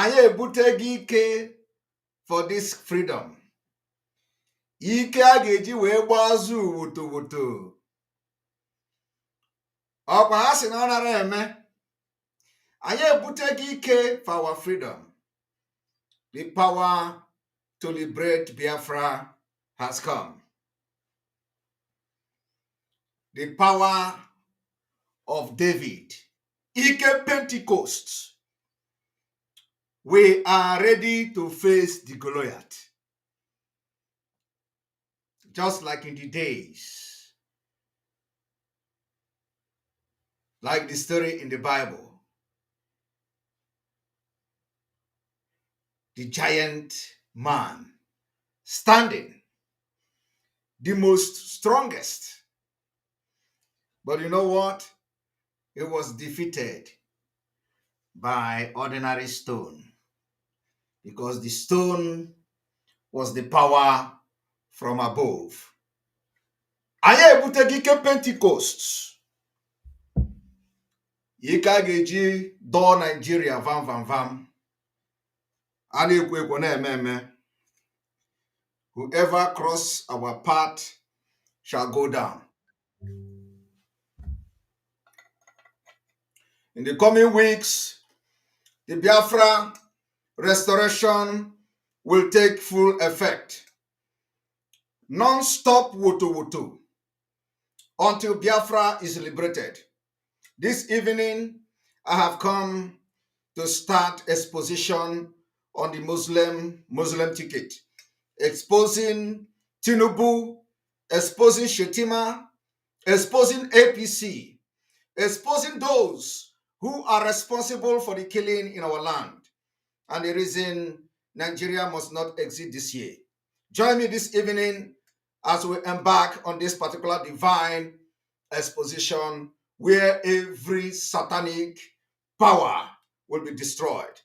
anyị ebuteghị ike for this freedom. Ike a ga-eji wee gbazụ wuto ọkwa ha sị na ọ nara eme. Anyị ebuteghị ike for our freedom. The power to liberate Biafra has come. The power of David. Ike Pentecost. We are ready to face the Goliath. Just like in the days, like the story in the Bible. The giant man standing, the most strongest. But you know what? He was defeated by ordinary stone, because the stone was the power from above. Anyị ebuteghị ike Pentecost. Ike a ga-eji dọọ Nigeria vam. A na-ekwu ekwu na-eme. Whoever cross our path shall go down. In the coming weeks, the Biafra restoration will take full effect. Non-stop woto until Biafra is liberated. This evening, I have come to start exposition on the Muslim ticket, exposing Tinubu, exposing Shettima, exposing APC, exposing those who are responsible for the killing in our land and the reason Nigeria must not exist this year. Join me this evening as we embark on this particular divine exposition where every satanic power will be destroyed.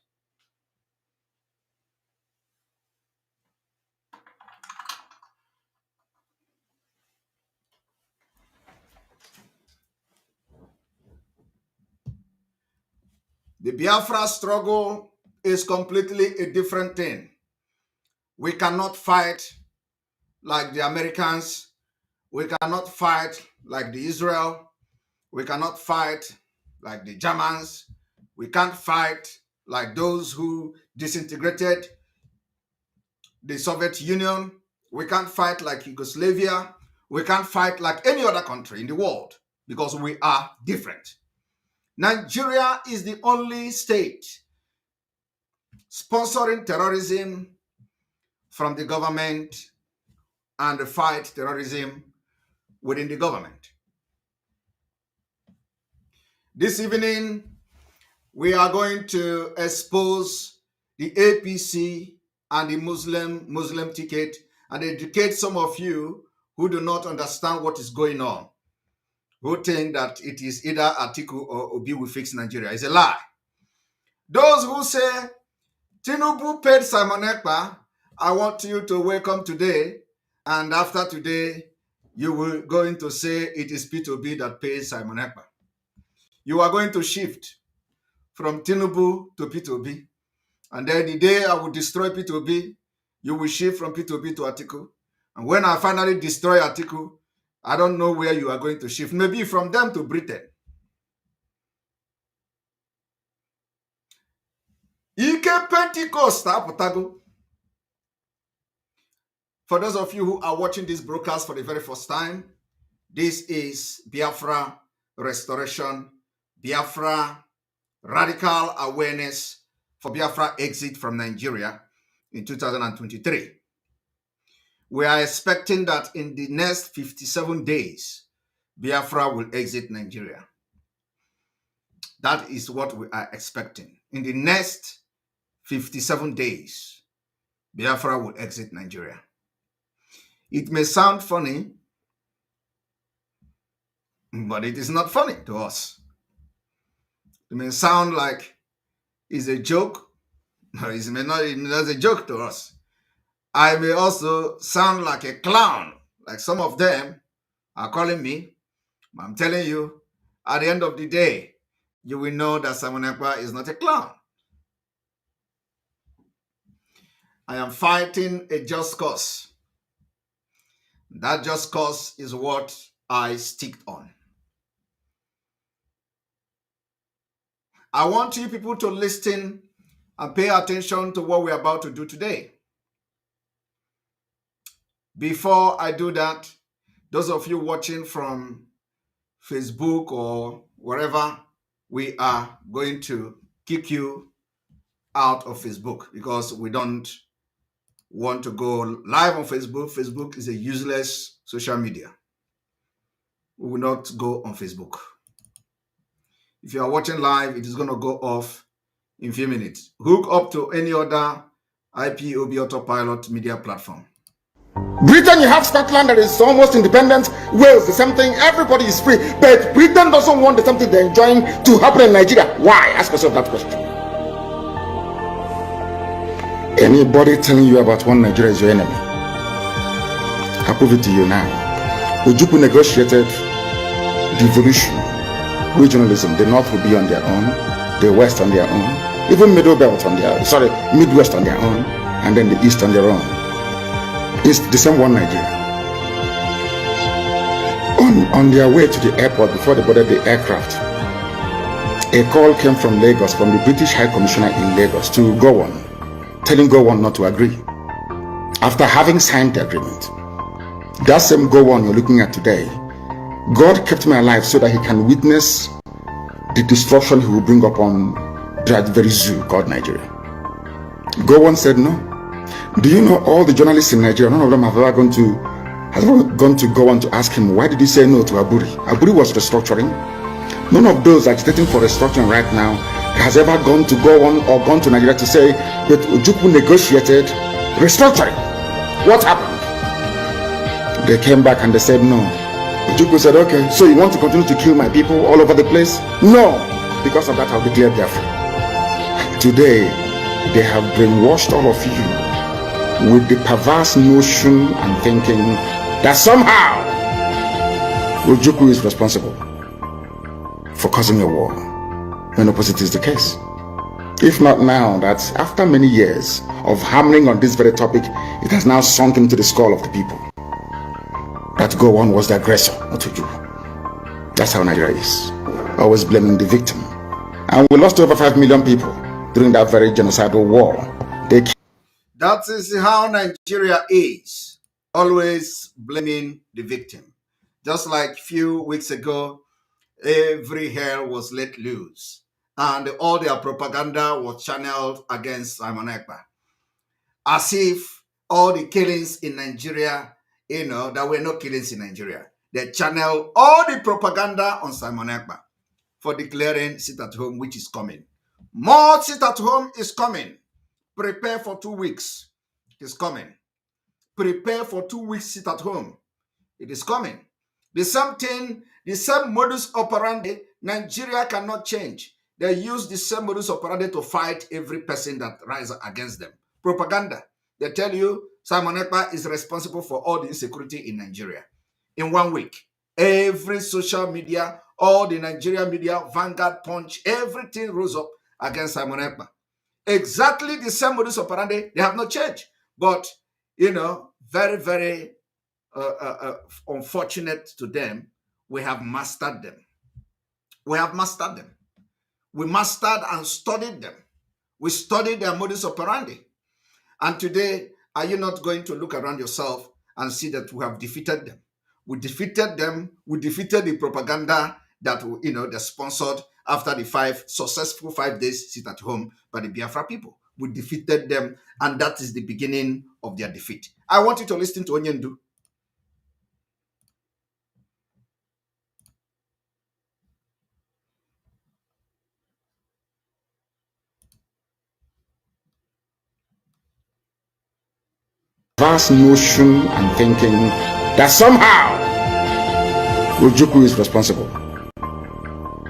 The Biafra struggle is completely a different thing. We cannot fight like the Americans. We cannot fight like the Israel. We cannot fight like the Germans. We can't fight like those who disintegrated the Soviet Union. We can't fight like Yugoslavia. We can't fight like any other country in the world because we are different. Nigeria is the only state sponsoring terrorism from the government and fight terrorism within the government. This evening, we are going to expose the APC and the Muslim ticket and educate some of you who do not understand what is going on, who think that it is either Atiku or Obi will fix Nigeria. It's a lie. Those who say, Tinubu paid Simon Ekpa, I want you to welcome today, and after today, you will going to say it is P2B that pays Simon Ekpa. You are going to shift from Tinubu to P2B. And then the day I will destroy P2B, you will shift from P2B to Atiku. And when I finally destroy Atiku, I don't know where you are going to shift. Maybe from them to Britain. Ike Pentecost apụtago. For those of you who are watching this broadcast for the very first time, this is Biafra Restoration, Biafra Radical Awareness for Biafra Exit from Nigeria in 2023. We are expecting that in the next 57 days, Biafra will exit Nigeria. That is what we are expecting. In the next 57 days, Biafra will exit Nigeria. It may sound funny, but it is not funny to us. It may sound like it's a joke, but it may not even as a joke to us. I may also sound like a clown, like some of them are calling me. But I'm telling you, at the end of the day, you will know that Simon Ekpa is not a clown. I am fighting a just cause. That just cause is what I stick on. I want you people to listen and pay attention to what we're about to do today. Before I do that, those of you watching from Facebook or wherever, we are going to kick you out of Facebook because we don't want to go live on Facebook. Facebook is a useless social media. We will not go on Facebook. If you are watching live, it is going to go off in a few minutes. Hook up to any other IPOB autopilot media platform. Britain, you have Scotland that is almost independent. Wales, the same thing. Everybody is free. But Britain doesn't want the same thing they're enjoying to happen in Nigeria. Why? Ask yourself that question. Anybody telling you about one Nigeria is your enemy, I'll prove it to you now. Ojukwu negotiated devolution, regionalism. The North will be on their own, the West on their own, even Middle Belt on their own, Midwest on their own, and then the East on their own. It's the same one Nigeria. On their way to the airport, before they boarded the aircraft, a call came from Lagos, from the British High Commissioner in Lagos to Gowon, telling Gowon not to agree. After having signed the agreement, that same Gowon you're looking at today, God kept me alive so that he can witness the destruction he will bring upon that very zoo called Nigeria. Gowon said no. Do you know all the journalists in Nigeria, none of them have ever gone to go on to ask him, why did he say no to Aburi? Aburi was restructuring. None of those agitating for restructuring right now has ever gone to go on or gone to Nigeria to say that Ojukwu negotiated restructuring. What happened? They came back and they said no. Ojukwu said, okay, so you want to continue to kill my people all over the place? No. Because of that, I'll declare Biafra. Today, they have brainwashed all of you with the perverse notion and thinking that somehow Ojukwu is responsible for causing a war, when opposite is the case. If not now, that after many years of hammering on this very topic, it has now sunk into the skull of the people that Gowon was the aggressor, not Ojukwu. That's how Nigeria is, always blaming the victim. And we lost over 5 million people during that very genocidal war. That is how Nigeria is, always blaming the victim. Just like a few weeks ago, every hell was let loose and all their propaganda was channeled against Simon Ekpa. As if all the killings in Nigeria, there were no killings in Nigeria. They channeled all the propaganda on Simon Ekpa for declaring sit at home, which is coming. More sit at home is coming. Prepare for 2 weeks. It is coming. Prepare for 2 weeks, sit at home. It is coming. The same thing, the same modus operandi, Nigeria cannot change. They use the same modus operandi to fight every person that rises against them. Propaganda. They tell you Simon Ekpa is responsible for all the insecurity in Nigeria. In 1 week, every social media, all the Nigerian media, Vanguard, Punch, everything rose up against Simon Ekpa. Exactly the same modus operandi, they have not changed. But, very, very unfortunate to them, we have mastered them. We have mastered them. We mastered and studied them. We studied their modus operandi. And today, are you not going to look around yourself and see that we have defeated them? We defeated them. We defeated the propaganda that, they sponsored after the successful 5 days sit at home by the Biafra people. We defeated them, and that is the beginning of their defeat. I want you to listen to Onyendu. Vast notion and thinking that somehow Ojukwu is responsible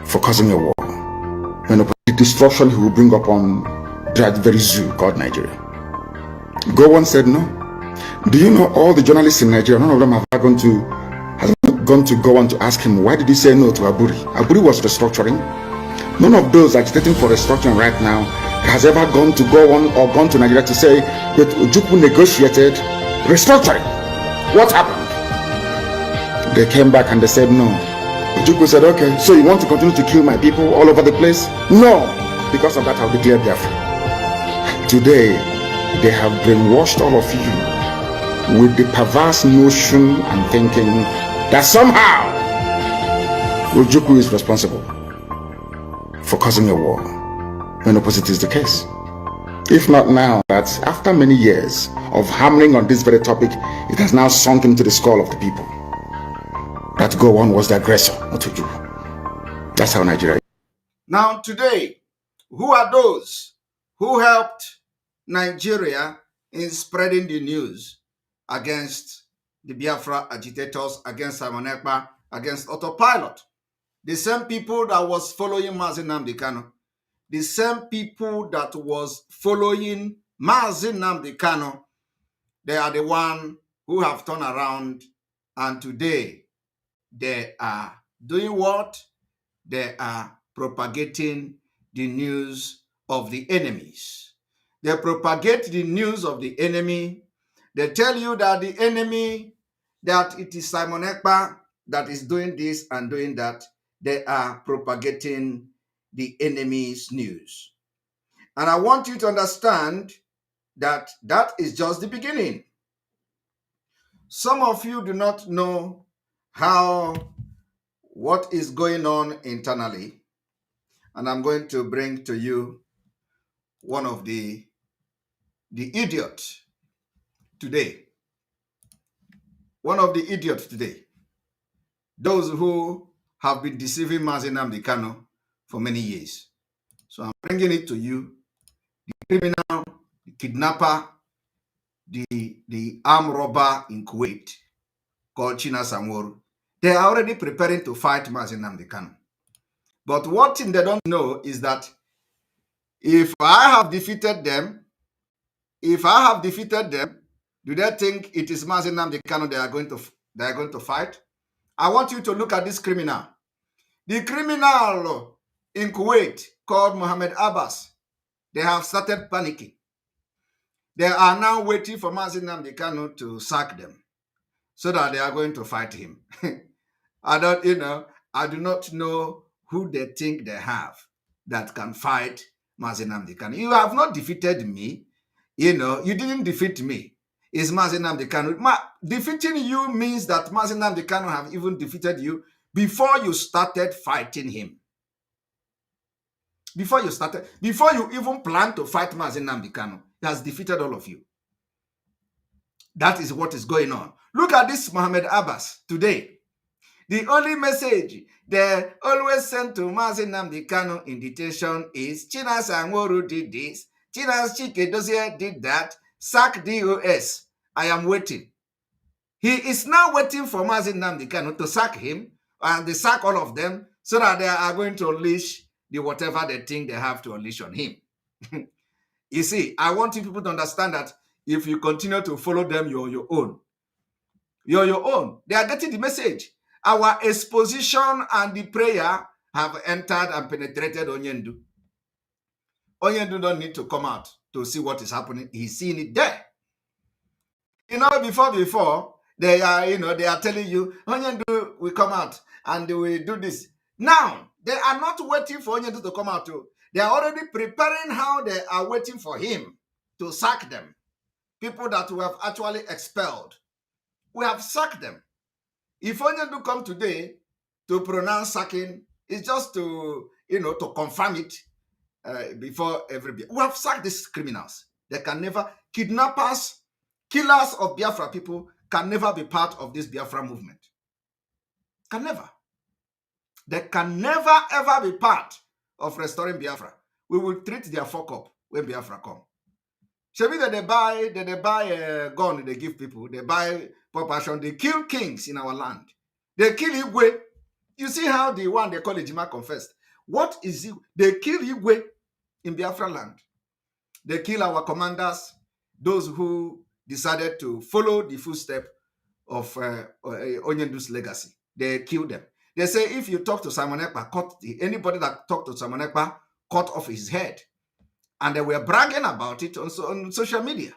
for causing a war, when the destruction he will bring upon that very zoo called Nigeria. Gowon said no. Do you know all the journalists in Nigeria, none of them have gone to go on to ask him, why did he say no to Aburi? Aburi was restructuring. None of those agitating for restructuring right now has ever gone to go on or gone to Nigeria to say that Ojukwu negotiated restructuring? What happened? They came back and they said no. Ojukwu said, okay, so you want to continue to kill my people all over the place? No. Because of that, I'll declare Biafra. Today, they have brainwashed all of you with the perverse notion and thinking that somehow Ojukwu is responsible for causing a war, when opposite is the case. If not now, that after many years of hammering on this very topic, it has now sunk into the skull of the people that Gowon was the aggressor, not Ojukwu. That's how Nigeria is. Now today, who are those who helped Nigeria in spreading the news against the Biafra agitators, against Simon Ekpa, against Autopilot? The same people that was following Mazi Nnamdi Kanu, the same people that was following Mazi Nnamdi Kanu, they are the one who have turned around, and today they are doing what? They are propagating the news of the enemies. They propagate the news of the enemy. They tell you that the enemy, that it is Simon Ekpa that is doing this and doing that. They are propagating the enemy's news. And I want you to understand that that is just the beginning. Some of you do not know what is going on internally. And I'm going to bring to you one of the idiots today. One of the idiots today. Those who have been deceiving Mazi Nnamdi Kanu for many years. So I'm bringing it to you. The criminal, the kidnapper, the armed robber in Kuwait called China Samworu. They are already preparing to fight Mazi Nnamdi Kanu. But one thing they don't know is that if I have defeated them, do they think it is Mazi Nnamdi Kanu they are going to fight? I want you to look at this criminal. The criminal in Kuwait called Mohammed Abbas. They have started panicking. They are now waiting for Mazi Nnamdi Kanu to sack them so that they are going to fight him. I do not know who they think they have that can fight Mazi Nnamdi Kanu. You have not defeated me. You didn't defeat me. It's Mazi Nnamdi Kanu. Defeating you means that Mazi Nnamdi Kanu have even defeated you before you started fighting him. Before you even plan to fight Mazi Nnamdi Kanu, he has defeated all of you. That is what is going on. Look at this Mohammed Abbas today. The only message they always send to Mazi Nnamdi Kanu in detention is China Sanworu did this, China's Chike Dozie did that, sack DOS. I am waiting. He is now waiting for Mazi Nnamdi Kanu to sack him, and they sack all of them so that they are going to unleash the whatever they think they have to unleash on him. You see, I want you people to understand that if you continue to follow them, you're your own. You're your own. They are getting the message. Our exposition and the prayer have entered and penetrated Onyendu. Onyendu don't need to come out to see what is happening. He's seeing it there. Before they are telling you Onyendu will come out and they will do this. Now they are not waiting for Onyendu to come out too. They are already preparing how they are waiting for him to sack them. People that we have actually expelled, we have sacked them. If Onyendu come today to pronounce sacking, it's just to confirm it before everybody. We have sacked these criminals. They can never, kidnappers, killers of Biafra people can never be part of this Biafra movement. Can never. They can never ever be part of restoring Biafra. We will treat their fuck up when Biafra come. Shebi that they buy a gun, they give people, they buy population, they kill kings in our land. They kill Igwe. You see how the one they call Ejima confessed. What is it? They kill Igwe in Biafra land. They kill our commanders, those who decided to follow the footsteps of Onyendu's legacy. They kill them. They say if you talk to Simon Ekpa, anybody that talked to Simon Ekpa, cut off his head. and they were bragging about it on social media.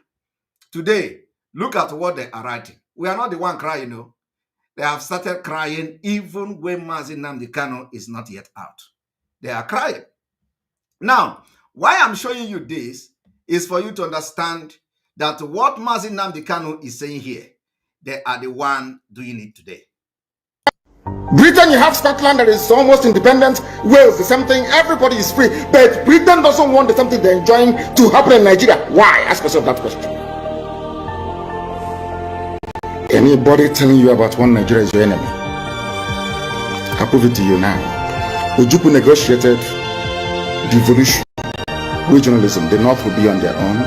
Today, look at what they are writing. We are not the one crying, They have started crying even when Mazi Nnamdi Kanu is not yet out. They are crying. Now, why I'm showing you this is for you to understand that what Mazi Nnamdi Kanu is saying here, they are the one doing it today. Britain, you have Scotland that is almost independent. Wales, the same thing. Everybody is free. But Britain doesn't want the same thing they're enjoying to happen in Nigeria. Why? Ask yourself that question. Anybody telling you about one Nigeria is your enemy. I'll prove it to you now. Ojukwu negotiated devolution, regionalism. The North will be on their own,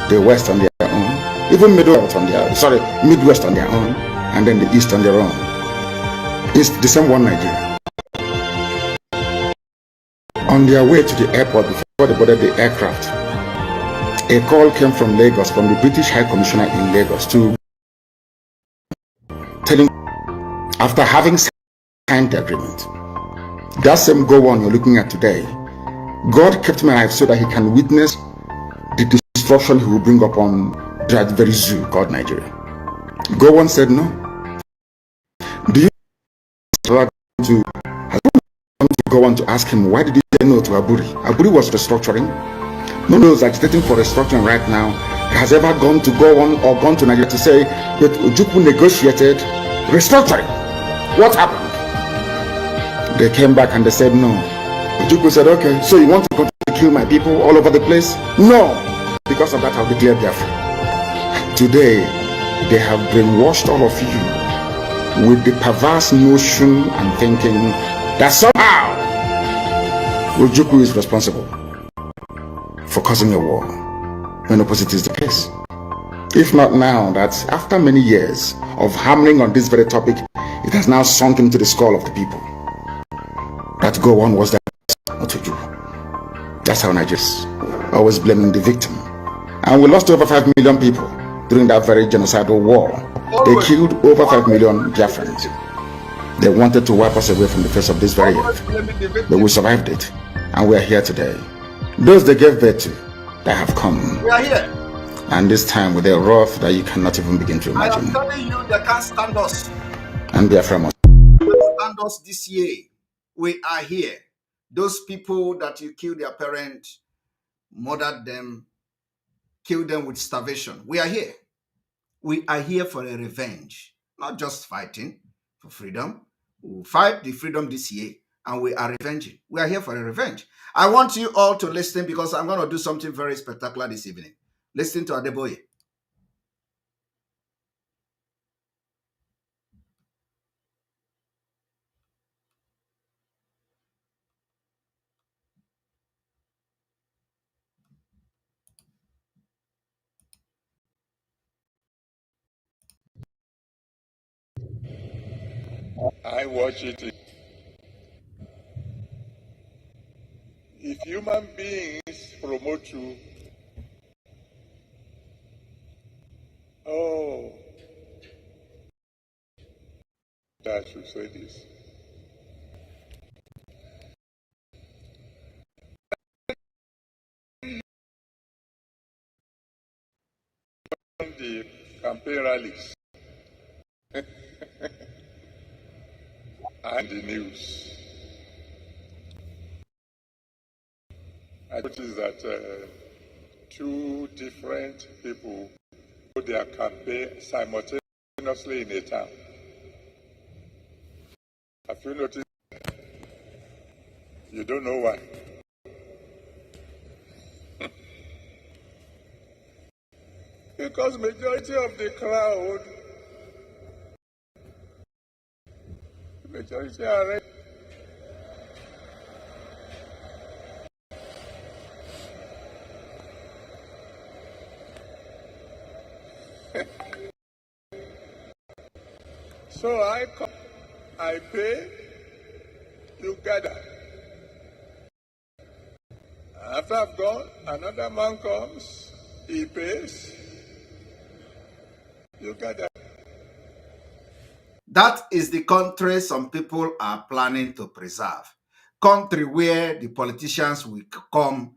the West on their own, even Midwest on their own, and then the East on their own. It's the same one Nigeria. On their way to the airport before they boarded the aircraft, a call came from Lagos, from the British High Commissioner in Lagos, to telling, after having signed the agreement, that same go on you're looking at today, God kept him alive so that he can witness the destruction he will bring upon that very zoo called Nigeria. Go on said no. Do you to go on to ask him, why did he say no to Aburi? Aburi was restructuring. No one is agitating for restructuring right now has ever gone to go on or gone to Nigeria to say that Ojukwu negotiated restructuring. What happened? They came back and they said no. Ojukwu said, okay, so you want to continue to kill my people all over the place? No. Because of that, I'll declare Biafra. Today, they have brainwashed all of you with the perverse notion and thinking that somehow Ojukwu is responsible for causing a war, when opposite is the case. If not now, that after many years of hammering on this very topic, it has now sunk into the skull of the people that go on was that not Ojukwu. That's how Nigerians always blaming the victim. And we lost over 5 million people during that very genocidal war. They killed over 5 million Biafrans. They wanted to wipe us away from the face of this very earth, but we survived it, and we are here today. Those they gave birth to, they have come. We are here. And this time with a wrath that you cannot even begin to imagine. I am telling you, they can't stand us. And Biafra must stand us this year. We are here. Those people that you killed their parents, murdered them, killed them with starvation. We are here. We are here for a revenge, not just fighting for freedom. We will fight the freedom this year, and we are revenging. We are here for a revenge. I want you all to listen, because I'm going to do something very spectacular this evening. Listen to Adeboye. I watch it. If human beings promote you, oh, I should say this. The campaign rallies and the news, I noticed that two different people do their campaign simultaneously in a town. Have you noticed? You don't know why. Because majority of the crowd, majority are red. So I come, I pay, you gather. After I've gone, another man comes, he pays, you gather. That is the country some people are planning to preserve. Country where the politicians will come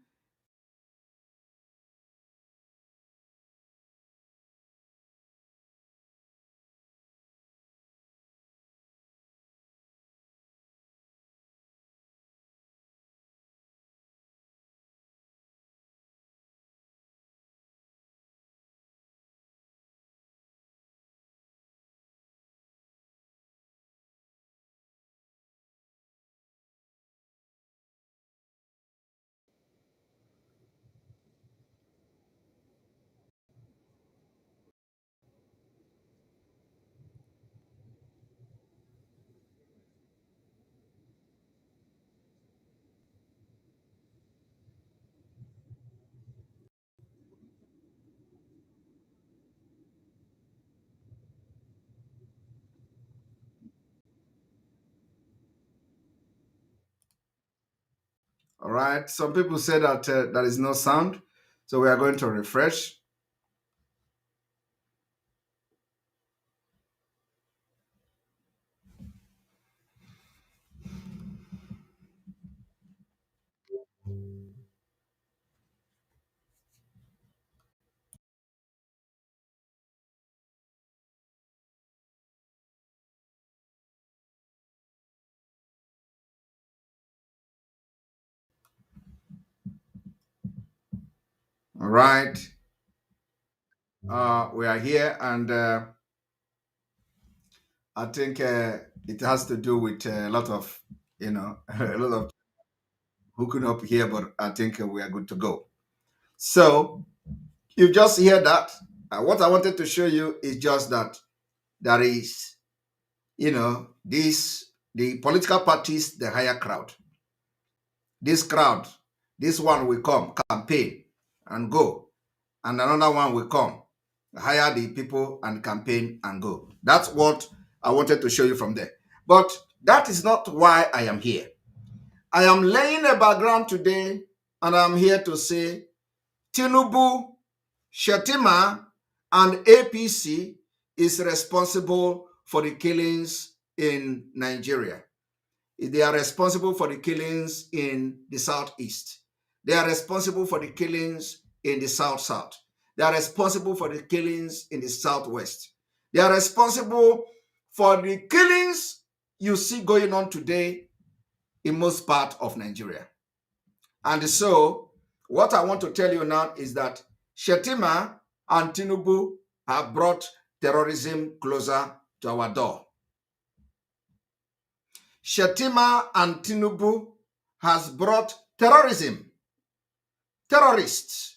All right. Some people say that there is no sound. So we are going to refresh. All right. We are here, and I think it has to do with a lot of, a lot of hooking up here, but I think we are good to go. So you just hear that. What I wanted to show you is just that there is, the political parties, the higher crowd. This crowd, this one will come, campaign and go, and another one will come, hire the people and campaign and go. That's what I wanted to show you from there. But that is not why I am here. I am laying a background today, and I'm here to say Tinubu Shettima and APC is responsible for the killings in Nigeria. They are responsible for the killings in the Southeast. They are responsible for the killings in the South-South. They are responsible for the killings in the Southwest. They are responsible for the killings you see going on today in most parts of Nigeria. And so, what I want to tell you now is that Shettima and Tinubu have brought terrorism closer to our door. Shettima and Tinubu has brought terrorism, terrorists,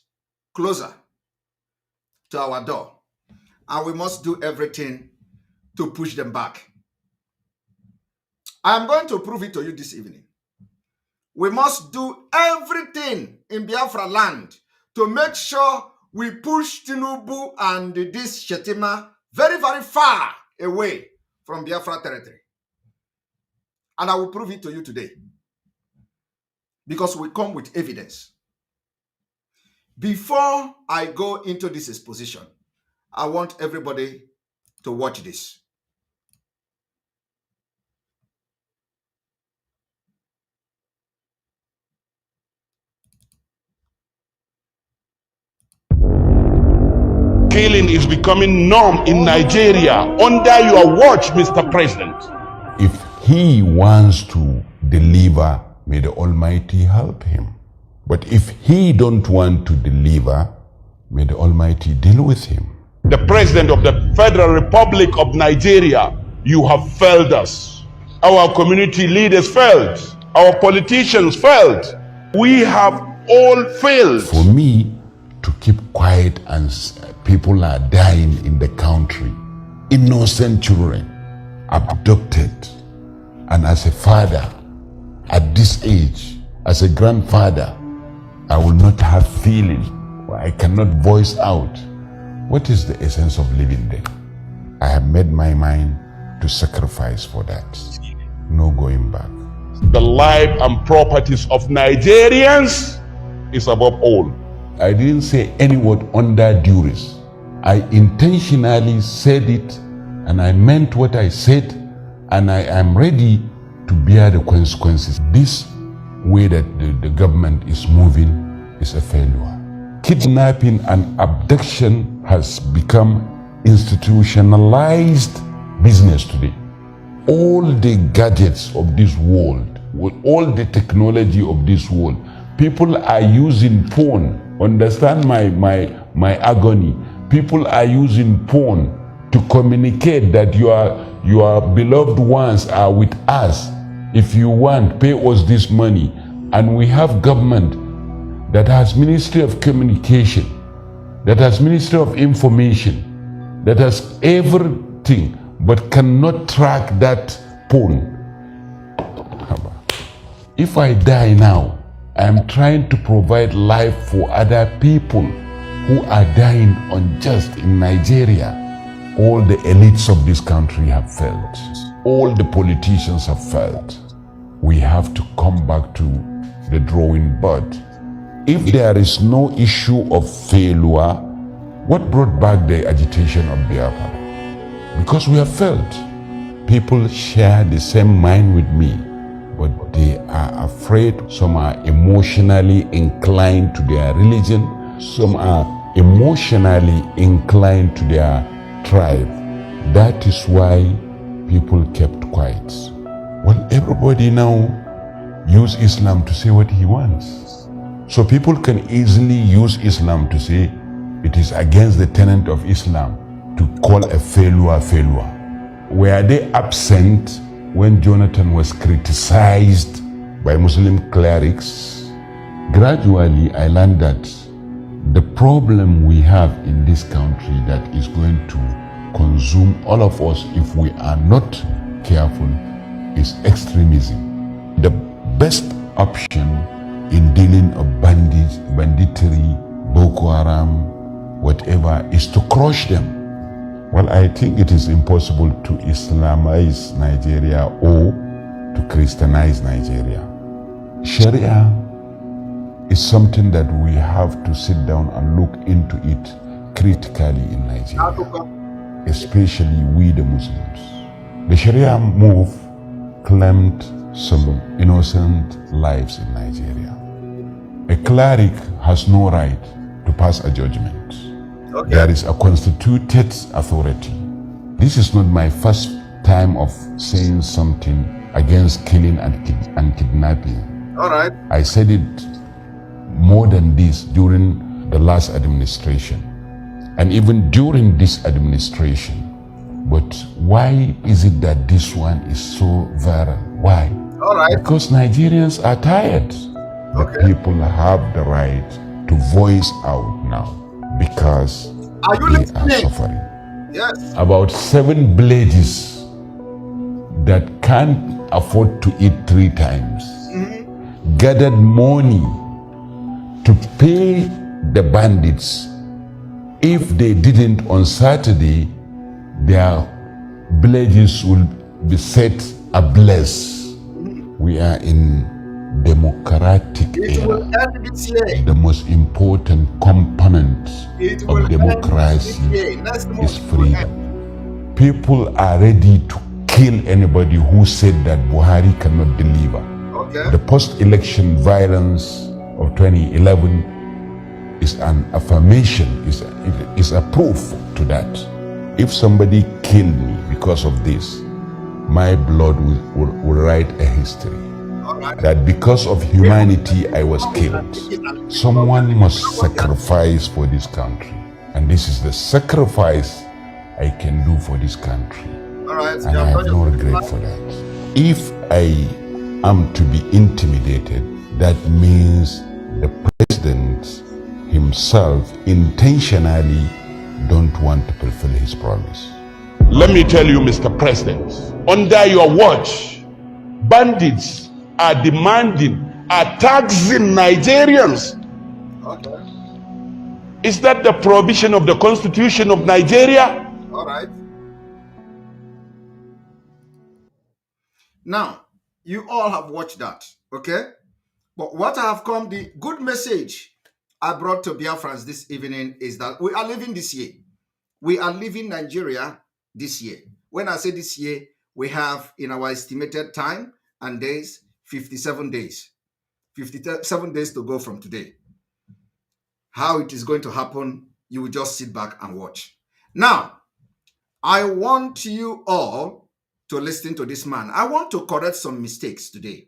closer to our door. And we must do everything to push them back. I am going to prove it to you this evening. We must do everything in Biafra land to make sure we push Tinubu and this Shettima very, very far away from Biafra territory. And I will prove it to you today, because we come with evidence. Before I go into this exposition, I want everybody to watch this. Killing is becoming norm in Nigeria under your watch, Mr. President. If he wants to deliver, may the Almighty help him. But if he don't want to deliver, may the Almighty deal with him. The President of the Federal Republic of Nigeria, you have failed us. Our community leaders failed. Our politicians failed. We have all failed. For me to keep quiet and people are dying in the country, innocent children abducted, and as a father at this age, as a grandfather, I will not have feeling, or I cannot voice out. What is the essence of living then? I have made my mind to sacrifice for that. No going back. The life and properties of Nigerians is above all. I didn't say any word under duress. I intentionally said it, and I meant what I said, and I am ready to bear the consequences. This way that the government is moving is a failure. Kidnapping and abduction has become institutionalized business today. All the gadgets of this world, with all the technology of this world, people are using phone. Understand my agony. People are using phone to communicate that your beloved ones are with us. If you want, pay us this money. And we have government that has Ministry of Communication, that has Ministry of Information, that has everything, but cannot track that phone. If I die now, I am trying to provide life for other people who are dying unjust in Nigeria. All the elites of this country have failed. All the politicians have failed. We have to come back to the drawing board. If there is no issue of failure, what brought back the agitation of Biafra? Because we have failed. People share the same mind with me, but they are afraid. Some are emotionally inclined to their religion. Some are emotionally inclined to their tribe. That is why people kept quiet. Well, everybody now use Islam to say what he wants. So people can easily use Islam to say it is against the tenet of Islam to call a failure. Were they absent when Jonathan was criticized by Muslim clerics? Gradually, I learned that the problem we have in this country that is going to consume all of us if we are not careful is extremism. The best option in dealing with banditry, Boko Haram, whatever, is to crush them. Well, I think it is impossible to Islamize Nigeria or to Christianize Nigeria. Sharia is something that we have to sit down and look into it critically in Nigeria, especially we the Muslims. The Sharia move claimed some innocent lives in Nigeria. A cleric has no right to pass a judgment. Okay. There is a constituted authority. This is not my first time of saying something against killing and kidnapping. All right. I said it more than this during the last administration and even during this administration. But why is it that this one is so viral? Why? All right. Because Nigerians are tired. Okay. The people have the right to voice out now because they are suffering. Yes. About 7 villages that can't afford to eat 3 times gathered money to pay the bandits. If they didn't on Saturday, their villages will be set ablaze. We are in democratic era. The most important component of democracy is freedom. People are ready to kill anybody who said that Buhari cannot deliver. Okay. The post-election violence of 2011 is an affirmation, is a proof to that. If somebody killed me because of this, my blood will write a history. That because of humanity I was killed. Someone must sacrifice for this country. And this is the sacrifice I can do for this country. And I have no regret for that. If I am to be intimidated, that means the president himself intentionally don't want to fulfill his promise. Let me tell you, Mr. President, under your watch, bandits are taxing Nigerians. Okay. Is that the prohibition of the Constitution of Nigeria? All right. Now, you all have watched that, okay? But what I have come, the good message I brought to Biafrans this evening is that we are living this year. We are leaving Nigeria this year. When I say this year, we have in our estimated time and days, 57 days. 57 days to go from today. How it is going to happen, you will just sit back and watch. Now, I want you all to listen to this man. I want to correct some mistakes today.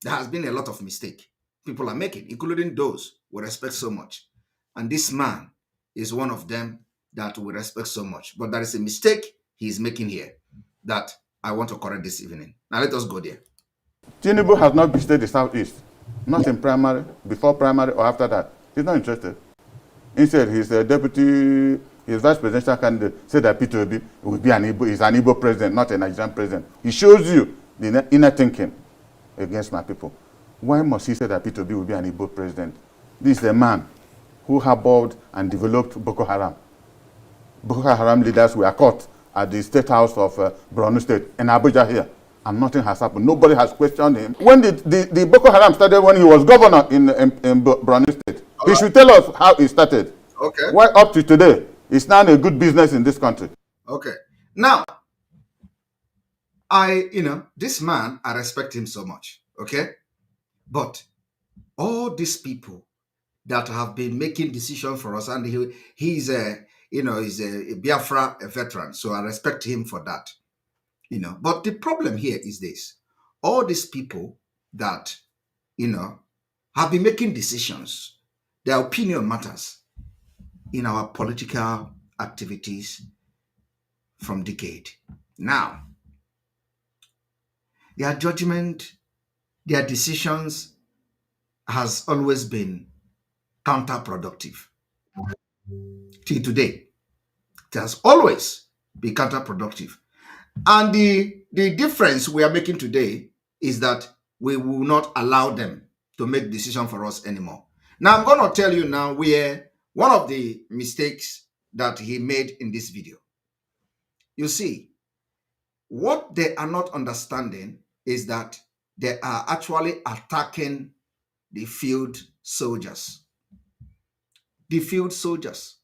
There has been a lot of mistakes people are making, including those we respect so much. And this man is one of them that we respect so much. But there is a mistake he is making here that I want to correct this evening. Now let us go there. Tinubu has not visited the Southeast, not in primary, before primary or after that. He's not interested. Instead, his deputy, his vice presidential candidate said that P2B will be an Igbo president, not a Nigerian president. He shows you the inner thinking against my people. Why must he say that P2B will be an Igbo president? This is a man who harbored and developed Boko Haram. Boko Haram leaders were caught at the State House of Borno State in Abuja here. and nothing has happened. Nobody has questioned him. When the Boko Haram started, when he was governor in Borno State, he should tell us how it started. Okay. Why up to today, it's now a good business in this country. Okay. Now, this man, I respect him so much. Okay. But all these people that have been making decisions for us, and he's a Biafra a veteran, so I respect him for that. But the problem here is this: all these people that have been making decisions, their opinion matters in our political activities from decade. Now, their judgment, their decisions has always been counterproductive. Till today, it has always been counterproductive. And the difference we are making today is that we will not allow them to make decisions for us anymore. Now, I'm going to tell you now where one of the mistakes that he made in this video. You see, what they are not understanding is that they are actually attacking the field soldiers. The field soldiers.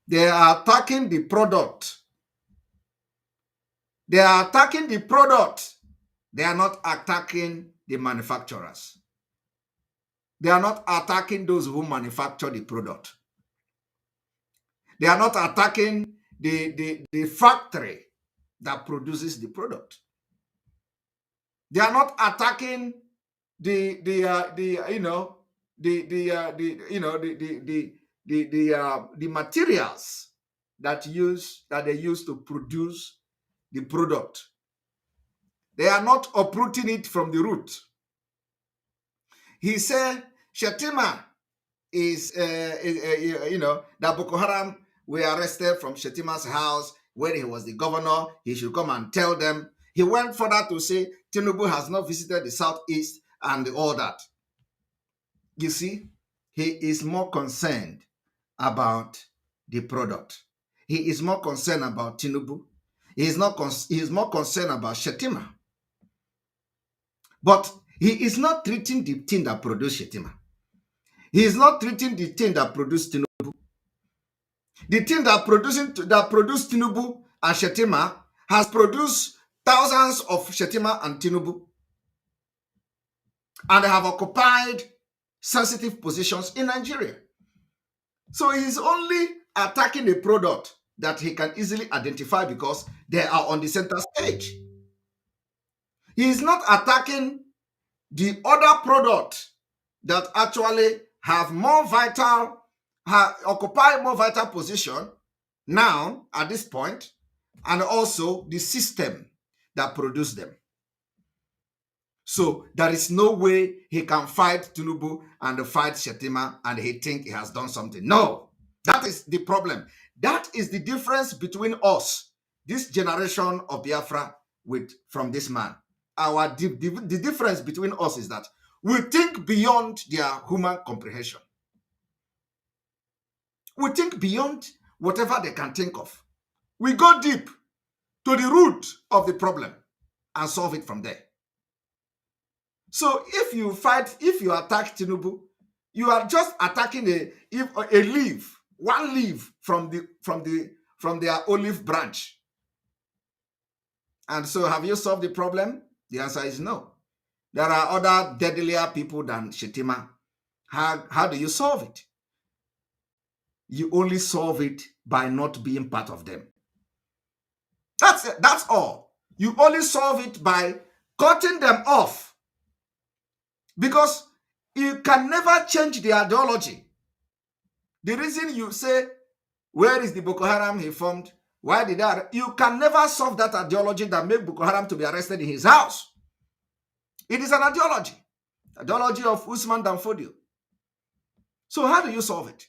They are attacking the product. They are attacking the product. They are not attacking the manufacturers. They are not attacking those who manufacture the product. They are not attacking the factory that produces the product. They are not attacking the materials that they use to produce the product. They are not uprooting it from the root. He said Shettima is that Boko Haram were arrested from Shettima's house when he was the governor. He should come and tell them. He went further to say Tinubu has not visited the southeast and all that. You see, he is more concerned about the product. He is more concerned about Tinubu. He is more concerned about Shettima. But he is not treating the thing that produced Shettima. He is not treating the thing that produced Tinubu. The thing that produced Tinubu and Shettima has produced thousands of Shettima and Tinubu. And they have occupied sensitive positions in Nigeria. So he's only attacking a product that he can easily identify because they are on the center stage. He is not attacking the other product that actually occupy more vital position now at this point, and also the system that produced them. So there is no way he can fight Tinubu and fight Shettima and he think he has done something. No, that is the problem. That is the difference between us, this generation of Biafra, from this man. The difference between us is that we think beyond their human comprehension. We think beyond whatever they can think of. We go deep to the root of the problem and solve it from there. So if you attack Tinubu, you are just attacking a leaf, one leaf from their olive branch. And so have you solved the problem? The answer is no. There are other deadlier people than Shettima. How do you solve it? You only solve it by not being part of them. That's it. That's all. You only solve it by cutting them off. Because you can never change the ideology. The reason you say, where is the Boko Haram he formed? Why did that? You can never solve that ideology that made Boko Haram to be arrested in his house. It is an ideology of Usman Danfodio. So how do you solve it?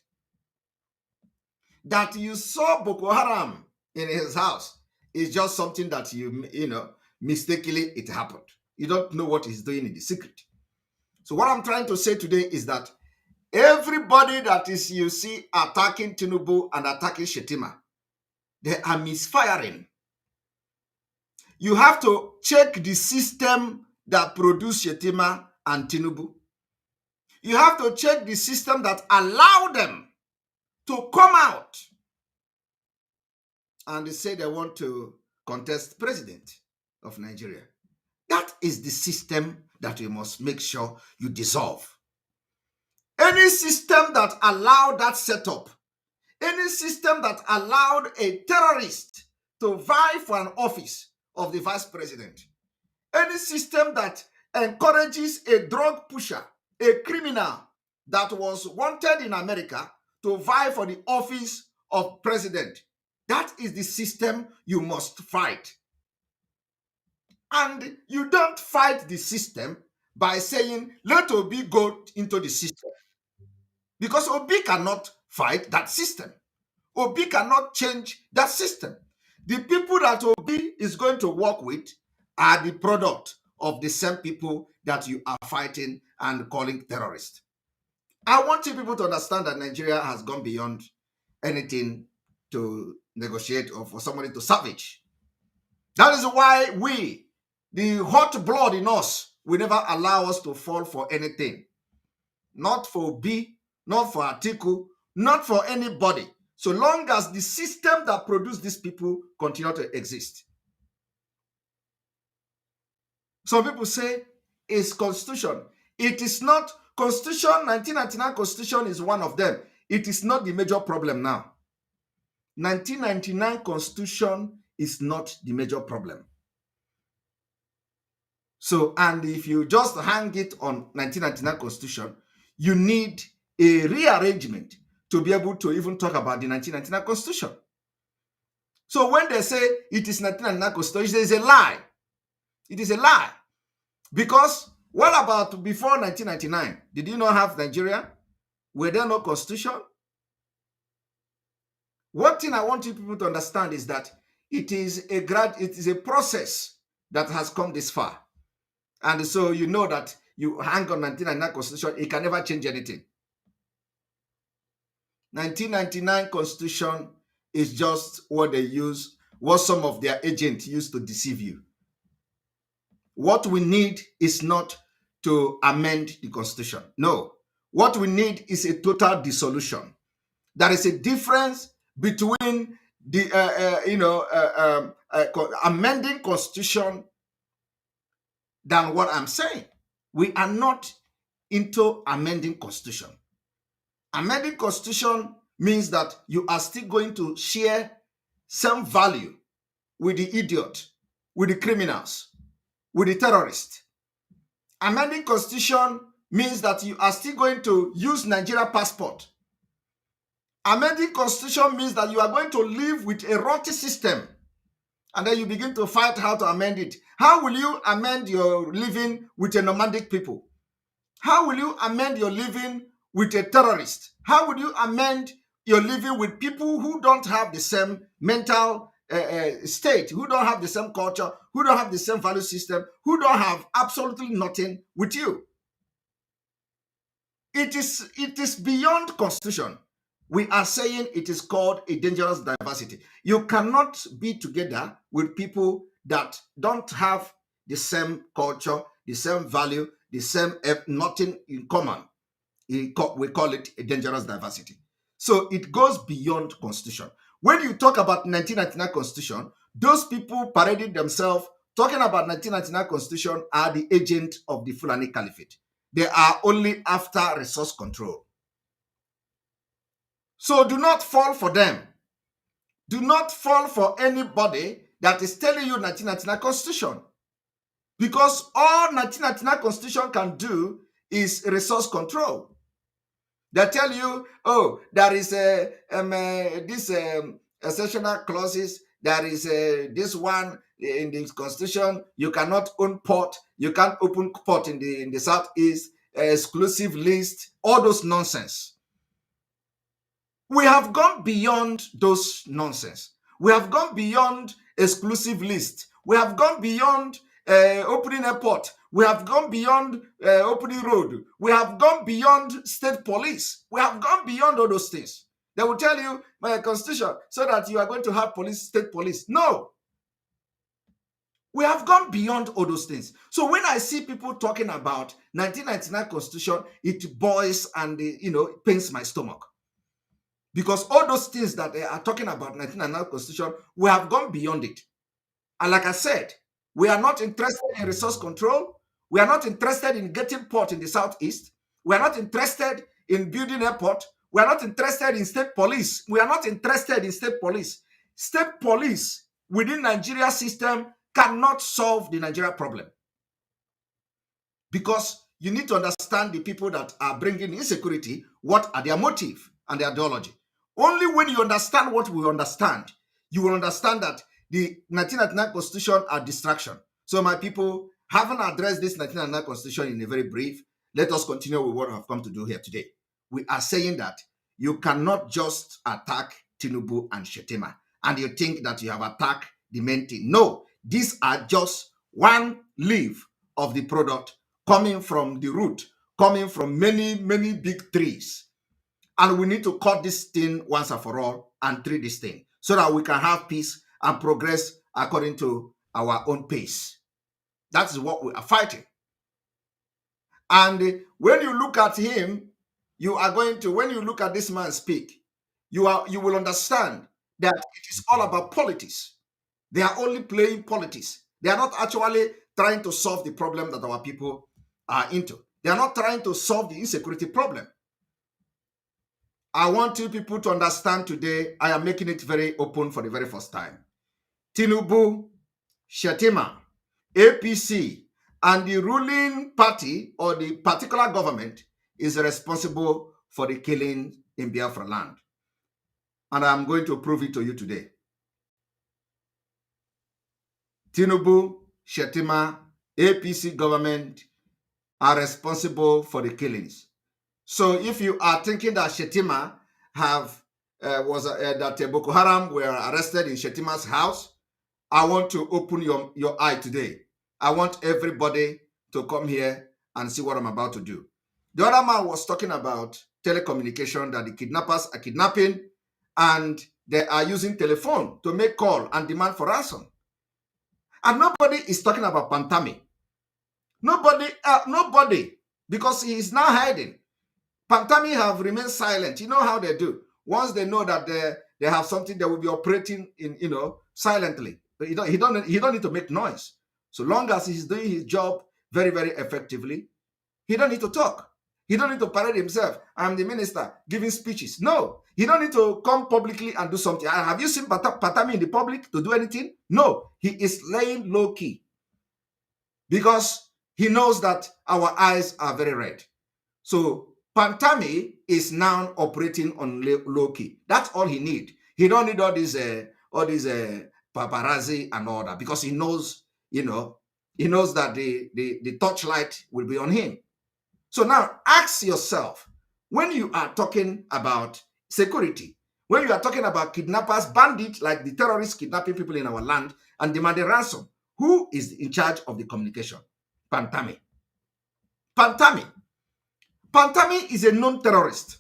That you saw Boko Haram in his house is just something that mistakenly it happened. You don't know what he's doing in the secret. So what I'm trying to say today is that everybody that you see attacking Tinubu and attacking Shettima, they are misfiring. You have to check the system that produced Shettima and Tinubu. You have to check the system that allowed them to come out and they say they want to contest president of Nigeria. That is the system that you must make sure you dissolve. Any system that allowed that setup, any system that allowed a terrorist to vie for an office of the vice president, any system that encourages a drug pusher, a criminal that was wanted in America to vie for the office of president, that is the system you must fight. And you don't fight the system by saying, let Obi go into the system. Because Obi cannot fight that system. Obi cannot change that system. The people that Obi is going to work with are the product of the same people that you are fighting and calling terrorists. I want you people to understand that Nigeria has gone beyond anything to negotiate or for somebody to savage. That is why we, the hot blood in us, will never allow us to fall for anything. Not for Obi, not for Atiku, not for anybody. So long as the system that produced these people continue to exist. Some people say it's constitution. It is not. Constitution, 1999 constitution is one of them. It is not the major problem now. 1999 constitution is not the major problem. So, and if you just hang it on 1999 constitution, you need a rearrangement to be able to even talk about the 1999 constitution. So when they say it is 1999 constitution, it is a lie. It is a lie. Because what about before 1999? Did you not have Nigeria? Were there no constitution? One thing I want you people to understand is that it is a process that has come this far. And so you know that you hang on 1999 constitution, it can never change anything. 1999 constitution is just what they use, what some of their agents used to deceive you. What we need is not to amend the constitution. No. What we need is a total dissolution. There is a difference between the amending constitution than what I'm saying. We are not into amending constitution. Amending constitution means that you are still going to share some value with the idiot, with the criminals, with the terrorists. Amending constitution means that you are still going to use Nigeria passport. Amending constitution means that you are going to live with a rotten system, and then you begin to fight how to amend it. How will you amend your living with a nomadic people? How will you amend your living with a terrorist? How will you amend your living with people who don't have the same mental state, who don't have the same culture, who don't have the same value system, who don't have absolutely nothing with you? It is beyond constitution. We are saying it is called a dangerous diversity. You cannot be together with people that don't have the same culture, the same value, the same nothing in common. We call it a dangerous diversity. So it goes beyond constitution. When you talk about 1999 constitution, those people parading themselves talking about 1999 constitution are the agent of the Fulani Caliphate. They are only after resource control. So do not fall for them. Do not fall for anybody that is telling you 1999 constitution. Because all 1999 constitution can do is resource control. They tell you, oh, there is this exceptional clauses. There is this one in the constitution. You cannot own port. You can't open port in the southeast. Exclusive list. All those nonsense. We have gone beyond those nonsense. We have gone beyond exclusive list. We have gone beyond opening airport. We have gone beyond opening road. We have gone beyond state police. We have gone beyond all those things. They will tell you my constitution so that you are going to have police, state police. No. We have gone beyond all those things. So when I see people talking about 1999 Constitution, it boils and it pains my stomach. Because all those things that they are talking about 1999 Constitution, we have gone beyond it. And like I said, we are not interested in resource control. We are not interested in getting port in the southeast. We are not interested in building airport. We are not interested in state police. We are not interested in state police. State police within Nigeria system cannot solve the Nigeria problem. Because you need to understand the people that are bringing insecurity, what are their motive and their ideology. Only when you understand what we understand, you will understand that the 1999 Constitution are distraction. So my people, having addressed this 1999 Constitution in a very brief, let us continue with what I have come to do here today. We are saying that you cannot just attack Tinubu and Shettima and you think that you have attacked the main thing. No, these are just one leaf of the product coming from the root, coming from many, many big trees. And we need to cut this thing once and for all and treat this thing so that we can have peace and progress according to our own pace. That is what we are fighting. And when you look at him, when you look at this man speak, you will understand that it is all about politics. They are only playing politics. They are not actually trying to solve the problem that our people are into. They are not trying to solve the insecurity problem. I want you people to understand today, I am making it very open for the very first time. Tinubu, Shettima, APC, and the ruling party or the particular government is responsible for the killing in Biafra land. And I'm going to prove it to you today. Tinubu, Shettima, APC government are responsible for the killings. So if you are thinking that Shettima that Boko Haram were arrested in Shettima's house, I want to open your eye today. I want everybody to come here and see what I'm about to do. The other man was talking about telecommunication, that the kidnappers are kidnapping and they are using telephone to make call and demand for ransom. And nobody is talking about Pantami. Nobody, because he is now hiding. Pantami have remained silent. You know how they do. Once they know that they have something, they will be operating in silently. But he don't need to make noise. So long as he's doing his job very, very effectively, he don't need to talk. He don't need to parade himself. I'm the minister giving speeches. No, he don't need to come publicly and do something. Have you seen Pantami in the public to do anything? No, he is laying low key because he knows that our eyes are very red. So Pantami is now operating on low key. That's all he need. He don't need all these paparazzi and all that, because he knows, he knows that the torchlight will be on him. So now ask yourself, when you are talking about security, when you are talking about kidnappers, bandits, like the terrorists kidnapping people in our land and demanding ransom, who is in charge of the communication? Pantami. Pantami is a known terrorist.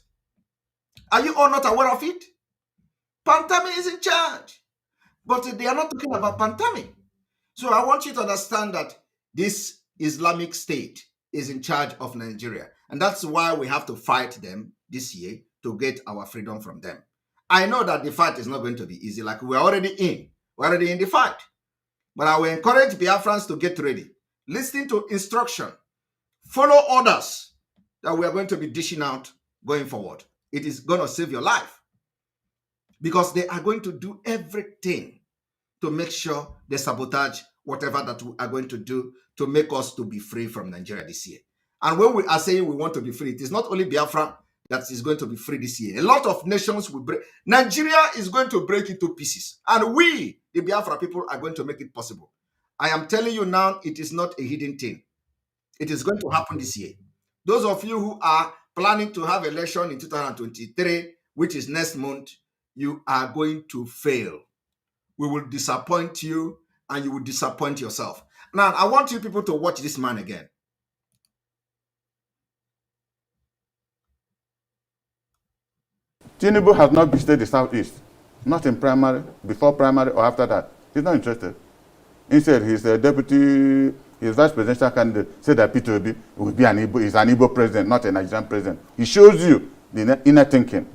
Are you all not aware of it? Pantami is in charge. But they are not talking about Pantami. So I want you to understand that this Islamic State is in charge of Nigeria. And that's why we have to fight them this year to get our freedom from them. I know that the fight is not going to be easy. Like we're already in the fight. But I will encourage Biafrans to get ready. Listen to instruction. Follow orders that we are going to be dishing out going forward. It is going to save your life. Because they are going to do everything to make sure they sabotage whatever that we are going to do to make us to be free from Nigeria this year. And when we are saying we want to be free, it is not only Biafra that is going to be free this year. A lot of nations will break. Nigeria is going to break into pieces. And we, the Biafra people, are going to make it possible. I am telling you now, it is not a hidden thing. It is going to happen this year. Those of you who are planning to have election in 2023, which is next month, you are going to fail. We will disappoint you and you will disappoint yourself. Now, I want you people to watch this man again. Tinubu has not visited the Southeast, not in primary, before primary or after that. He's not interested. Instead, his vice presidential candidate said that Peter Obi will be an Igbo president, not a Nigerian president. He shows you the inner thinking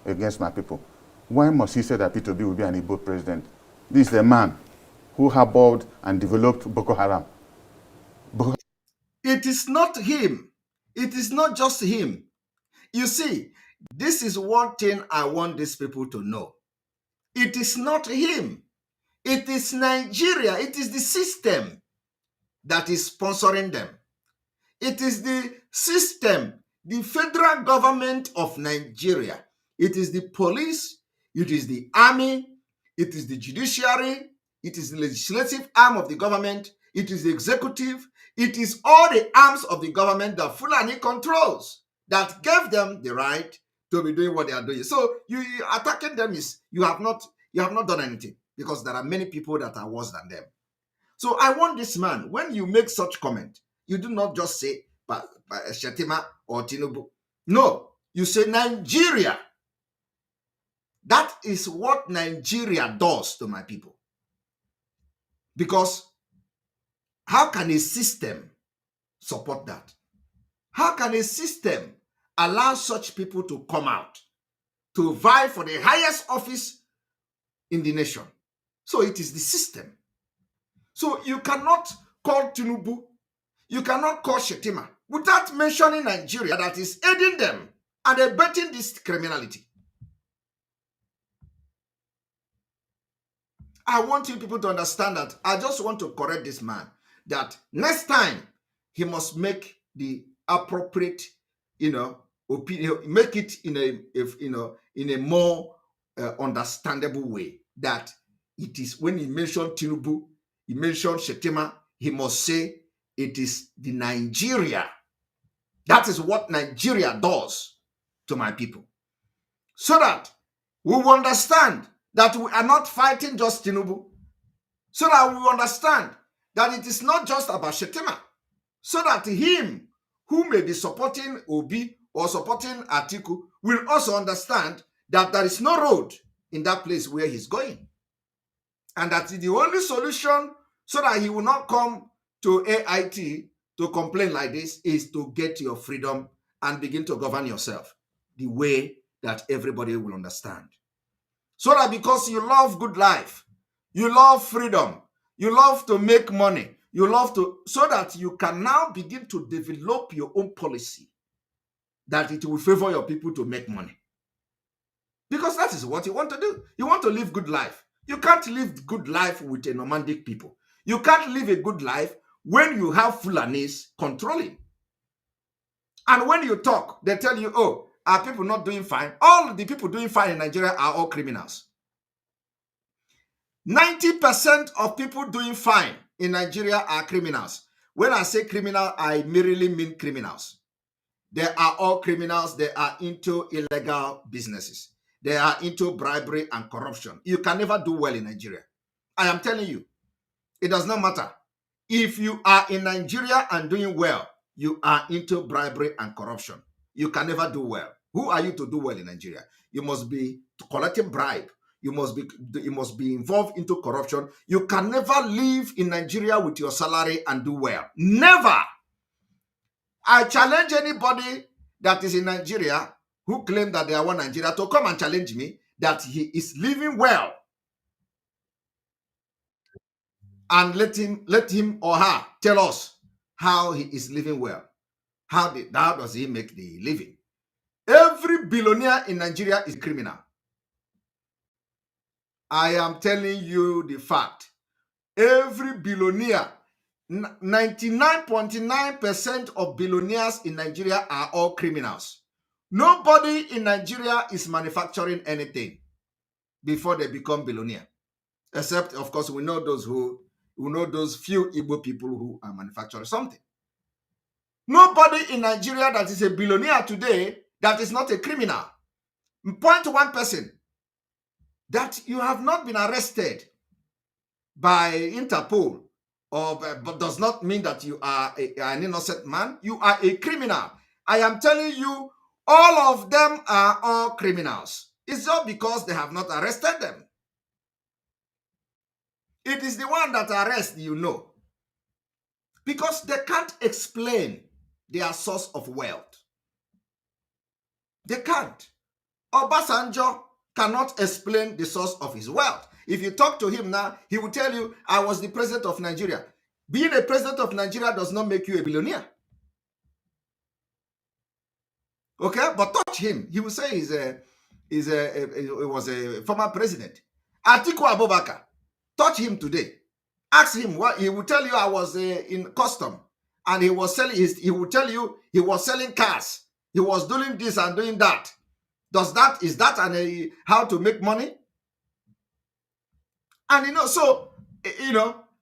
against my people. Why must he say that Peter Obi will be an Igbo president? This is a man who harbored and developed Boko Haram. It is not him. It is not just him. You see, this is one thing I want these people to know. It is not him. It is Nigeria. It is the system that is sponsoring them. It is the system, the federal government of Nigeria. It is the police. It is the army. It is the judiciary. It is the legislative arm of the government. It is the executive. It is all the arms of the government that Fulani controls that gave them the right to be doing what they are doing. So you attacking them is you have not done anything, because there are many people that are worse than them. So I want this man, when you make such comment, you do not just say Shettima or Tinubu. No, you say Nigeria. That is what Nigeria does to my people. Because how can a system support that? How can a system allow such people to come out to vie for the highest office in the nation? So it is the system. So you cannot call Tinubu, you cannot call Shettima without mentioning Nigeria that is aiding them and abetting this criminality. I want you people to understand that. I just want to correct this man that next time he must make the appropriate, opinion, make it in a more understandable way. That it is when he mentioned Tinubu, he mentioned Shettima, he must say it is the Nigeria. That is what Nigeria does to my people. So that we will understand that we are not fighting just Tinubu. So that we will understand that it is not just about Shettima. So that him who may be supporting Obi or supporting Atiku will also understand that there is no road in that place where he's going. And that the only solution so that he will not come to AIT to complain like this is to get your freedom and begin to govern yourself the way that everybody will understand. So that because you love good life, you love freedom, you love to make money, you love to, so that you can now begin to develop your own policy that it will favor your people to make money. Because that is what you want to do. You want to live good life. You can't live good life with a nomadic people. You can't live a good life when you have Fulanis controlling. And when you talk, they tell you, oh, are people not doing fine? All the people doing fine in Nigeria are all criminals. 90% of people doing fine in Nigeria are criminals. When I say criminal, I merely mean criminals. They are all criminals. They are into illegal businesses. They are into bribery and corruption. You can never do well in Nigeria. I am telling you, it does not matter. If you are in Nigeria and doing well, you are into bribery and corruption. You can never do well. Who are you to do well in Nigeria? You must be collecting bribe. You must be involved into corruption. You can never live in Nigeria with your salary and do well. Never. I challenge anybody that is in Nigeria who claim that they are one Nigeria to come and challenge me that he is living well. And let him or her tell us how he is living well. How does he make the living? Every billionaire in Nigeria is a criminal. I am telling you the fact. Every billionaire, 99.9% of billionaires in Nigeria are all criminals. Nobody in Nigeria is manufacturing anything before they become billionaire. Except, of course, we know those few Igbo people who are manufacturing something. Nobody in Nigeria that is a billionaire today that is not a criminal. Point one person that you have not been arrested by Interpol but does not mean that you are an innocent man. You are a criminal. I am telling you, all of them are all criminals. It's just because they have not arrested them. It is the one that arrests, you know. Because they can't explain their source of wealth. They can't. Obasanjo cannot explain the source of his wealth. If you talk to him now, he will tell you, I was the president of Nigeria. Being a president of Nigeria does not make you a billionaire. Okay, but touch him. He will say he was a former president. Atiku Abubakar, touch him today. Ask him what he will tell you. I was in custom, and he was selling. He will tell you he was selling cars. He was doing this and doing that. Is that how to make money? And so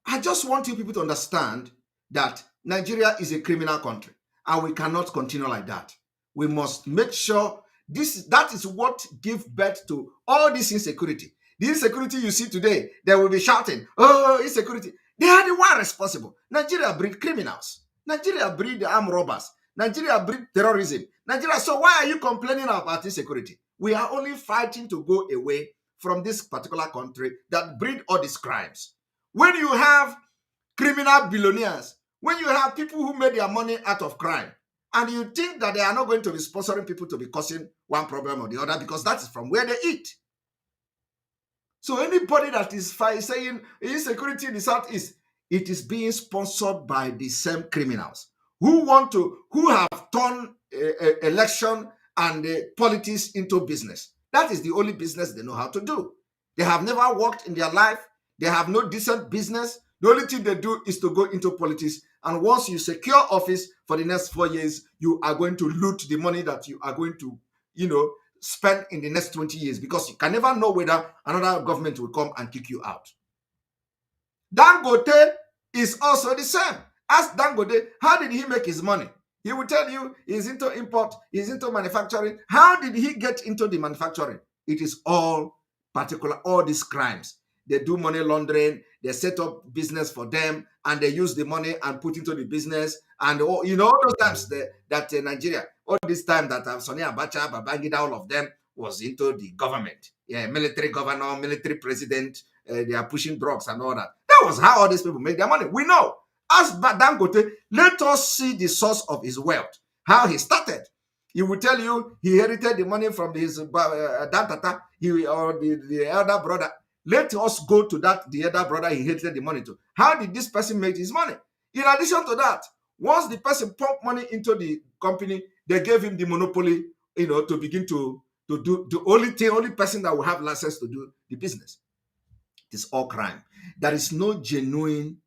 I just want you people to understand that Nigeria is a criminal country, and we cannot continue like that. We must make sure that is what gives birth to all this insecurity. The insecurity you see today, they will be shouting, oh, insecurity. They are the one responsible. Nigeria breed criminals. Nigeria breed armed robbers. Nigeria breed terrorism. Nigeria. So why are you complaining about insecurity? We are only fighting to go away from this particular country that breed all these crimes. When you have criminal billionaires, when you have people who made their money out of crime, and you think that they are not going to be sponsoring people to be causing one problem or the other, because that is from where they eat. So anybody that is saying insecurity in the Southeast, it is being sponsored by the same criminals who have turned election and politics into business. That is the only business they know how to do. They have never worked in their life. They have no decent business. The only thing they do is to go into politics. And once you secure office for the next 4 years, you are going to loot the money that you are going to, spend in the next 20 years, because you can never know whether another government will come and kick you out. Dangote is also the same. Ask Dangote, how did he make his money? He will tell you he's into import, he's into manufacturing. How did he get into the manufacturing? It is all these crimes. They do money laundering, they set up business for them, and they use the money and put into the business. And all those times that Nigeria, all this time that Sani Abacha, Babangida, all of them was into the government. Yeah, military governor, military president, they are pushing drugs and all that. That was how all these people make their money. We know. Ask Dangote, let us see the source of his wealth, how he started. He will tell you he inherited the money from his Dantata, or the elder brother. Let us go to the elder brother he inherited the money to. How did this person make his money? In addition to that, once the person pumped money into the company, they gave him the monopoly, to begin to do the only person that will have license to do the business. It is all crime. There is no genuine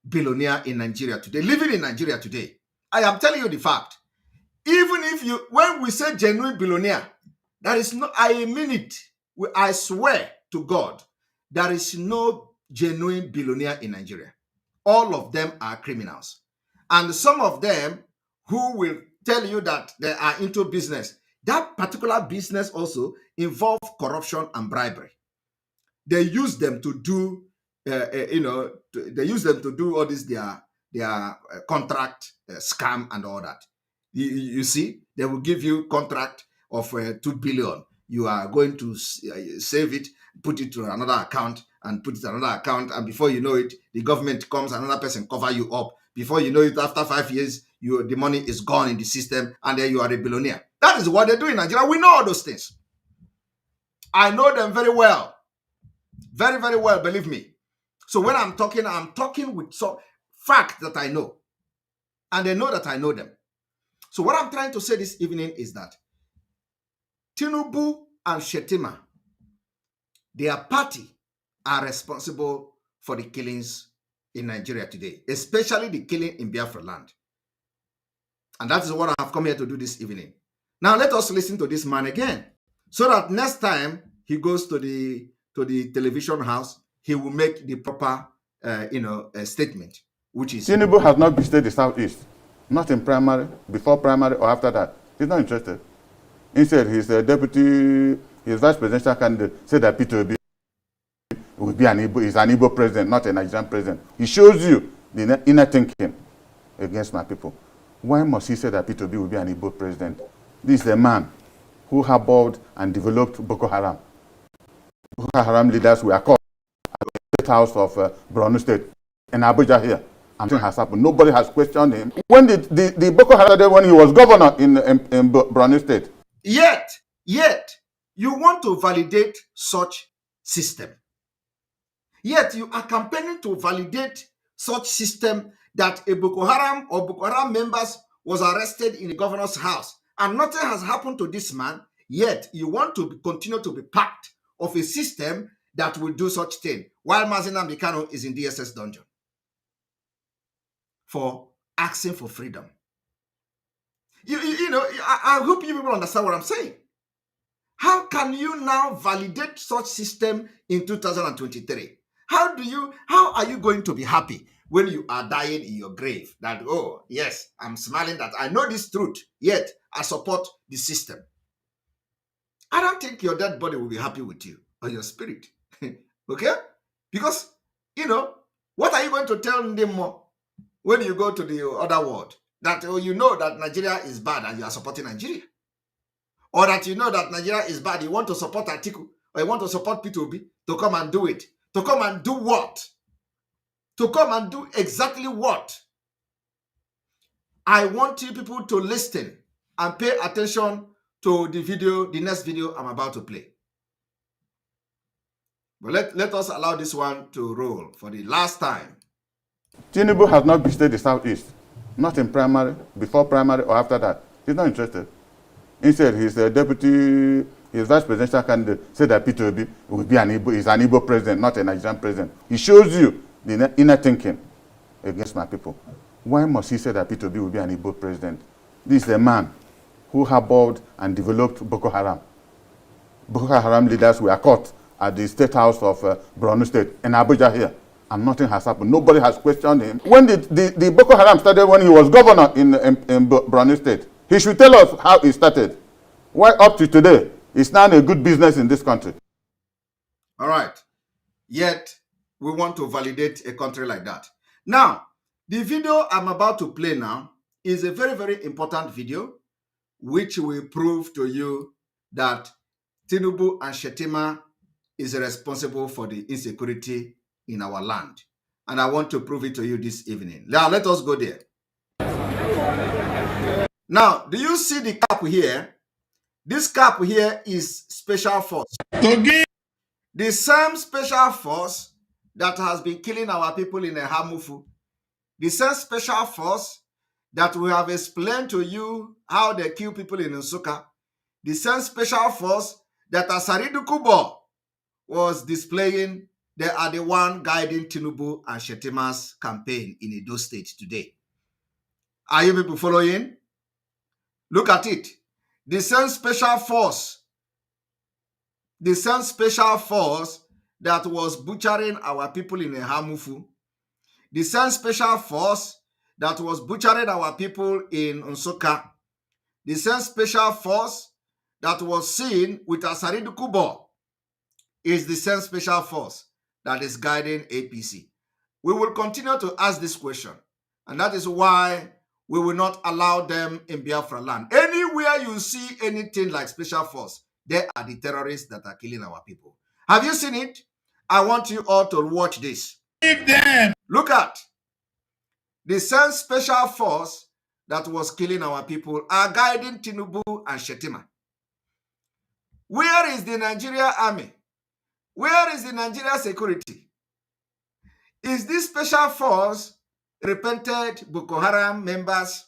billionaire in Nigeria today, living in Nigeria today. I am telling you the fact. Even when we say genuine billionaire, there is no, I mean it. I swear to God, there is no genuine billionaire in Nigeria. All of them are criminals. And some of them who will tell you that they are into business, that particular business also involves corruption and bribery. They use them to do, they use them to do all this, their contract scam and all that. You see, they will give you contract of 2 billion. You are going to save it, put it to another account, and put it to another account. And before you know it, the government comes, another person cover you up. Before you know it, after 5 years, the money is gone in the system, and then you are a billionaire. That is what they do in Nigeria. We know all those things. I know them very well. Very, very well, believe me. So when I'm talking with some fact that I know. And they know that I know them. So what I'm trying to say this evening is that Tinubu and Shettima, their party, are responsible for the killings in Nigeria today, especially the killing in Biafra land. And that is what I have come here to do this evening. Now let us listen to this man again, so that next time he goes to the television house, he will make the proper statement, which is Tinubu has not visited the Southeast, not in primary, before primary or after that. He's not interested. Instead, he's a deputy, his vice presidential candidate said that P2B will be an Igbo president, not a Nigerian president. He shows you the inner thinking against my people. Why must he say that P2B will be an Igbo president? This is a man who harbored and developed Boko Haram. Boko Haram leaders were caught State House of Borno State in Abuja here. And nothing has happened. Nobody has questioned him. When did the Boko Haram started? When he was governor in Borno State. Yet, you want to validate such system. Yet you are campaigning to validate such system that a Boko Haram or Boko Haram members was arrested in the governor's house and nothing has happened to this man. Yet you want to continue to be part of a system that will do such thing while Mazina Mikano is in DSS dungeon for asking for freedom. You know, I hope you people understand what I'm saying. How can you now validate such system in 2023? How are you going to be happy when you are dying in your grave that, oh, yes, I'm smiling that I know this truth, yet I support the system? I don't think your dead body will be happy with you or your spirit. Okay? Because, you know, what are you going to tell them more when you go to the other world? That, oh, you know that Nigeria is bad and you are supporting Nigeria. Or that you know that Nigeria is bad, you want to support Atiku, or you want to support P2B to come and do it. To come and do what? To come and do exactly what? I want you people to listen and pay attention to the next video I'm about to play. But let us allow this one to roll for the last time. Tinubu has not visited the Southeast. Not in primary, before primary, or after that. He's not interested. Instead, he's a deputy, his vice presidential candidate said that P2B will be an Igbo president, not a Nigerian president. He shows you the inner thinking against my people. Why must he say that P2B will be an Igbo president? This is a man who harbored and developed Boko Haram. Boko Haram leaders were caught at the State House of Borno State in Abuja here. And nothing has happened. Nobody has questioned him. When did the Boko Haram started? When he was governor in Borno State. He should tell us how it started. Why up to today, it's now a good business in this country. All right. Yet, we want to validate a country like that. Now, the video I'm about to play now is a very, very important video, which will prove to you that Tinubu and Shettima is responsible for the insecurity in our land. And I want to prove it to you this evening. Now, let us go there. Now, do you see the cap here? This cap here is Special Force. The same Special Force that has been killing our people in Hamufu. The same Special Force that we have explained to you how they kill people in Nsukka. The same Special Force that Asaridu Kubo was displaying. They are the one guiding Tinubu and Shettima's campaign in Edo State today. Are you people following? Look at it. The same Special Force that was butchering our people in Hamufu. The same Special Force that was butchering our people in Nsukka. The same Special Force that was seen with Asaridu Kubo is the same Special Force that is guiding APC. We will continue to ask this question, and that is why we will not allow them in Biafra land. Anywhere you see anything like Special Force, they are the terrorists that are killing our people. Have you seen it? I want you all to watch this. Look at the same Special Force that was killing our people are guiding Tinubu and Shettima. Where is the Nigeria army? Where is the Nigeria security? Is this Special Force repented Boko Haram members?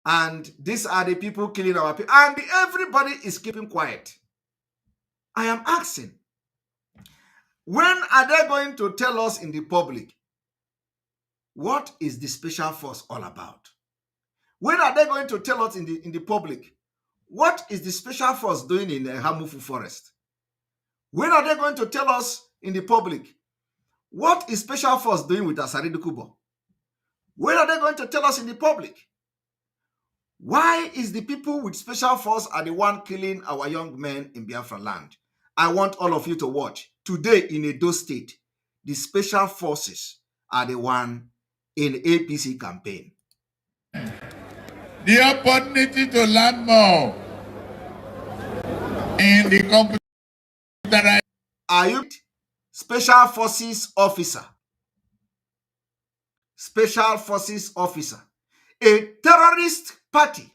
And these are the people killing our people. And everybody is keeping quiet. I am asking, when are they going to tell us in the public what is the Special Force all about? When are they going to tell us in the public what is the Special Force doing in the Hamufu forest? When are they going to tell us in the public what is Special Force doing with Asaridu Kubo? When are they going to tell us in the public? Why is the people with Special Force are the one killing our young men in Biafra land? I want all of you to watch. Today in Edo State, the Special Forces are the one in APC campaign. The opportunity to learn more in the computer. Are you special forces officer, special forces officer, a terrorist party,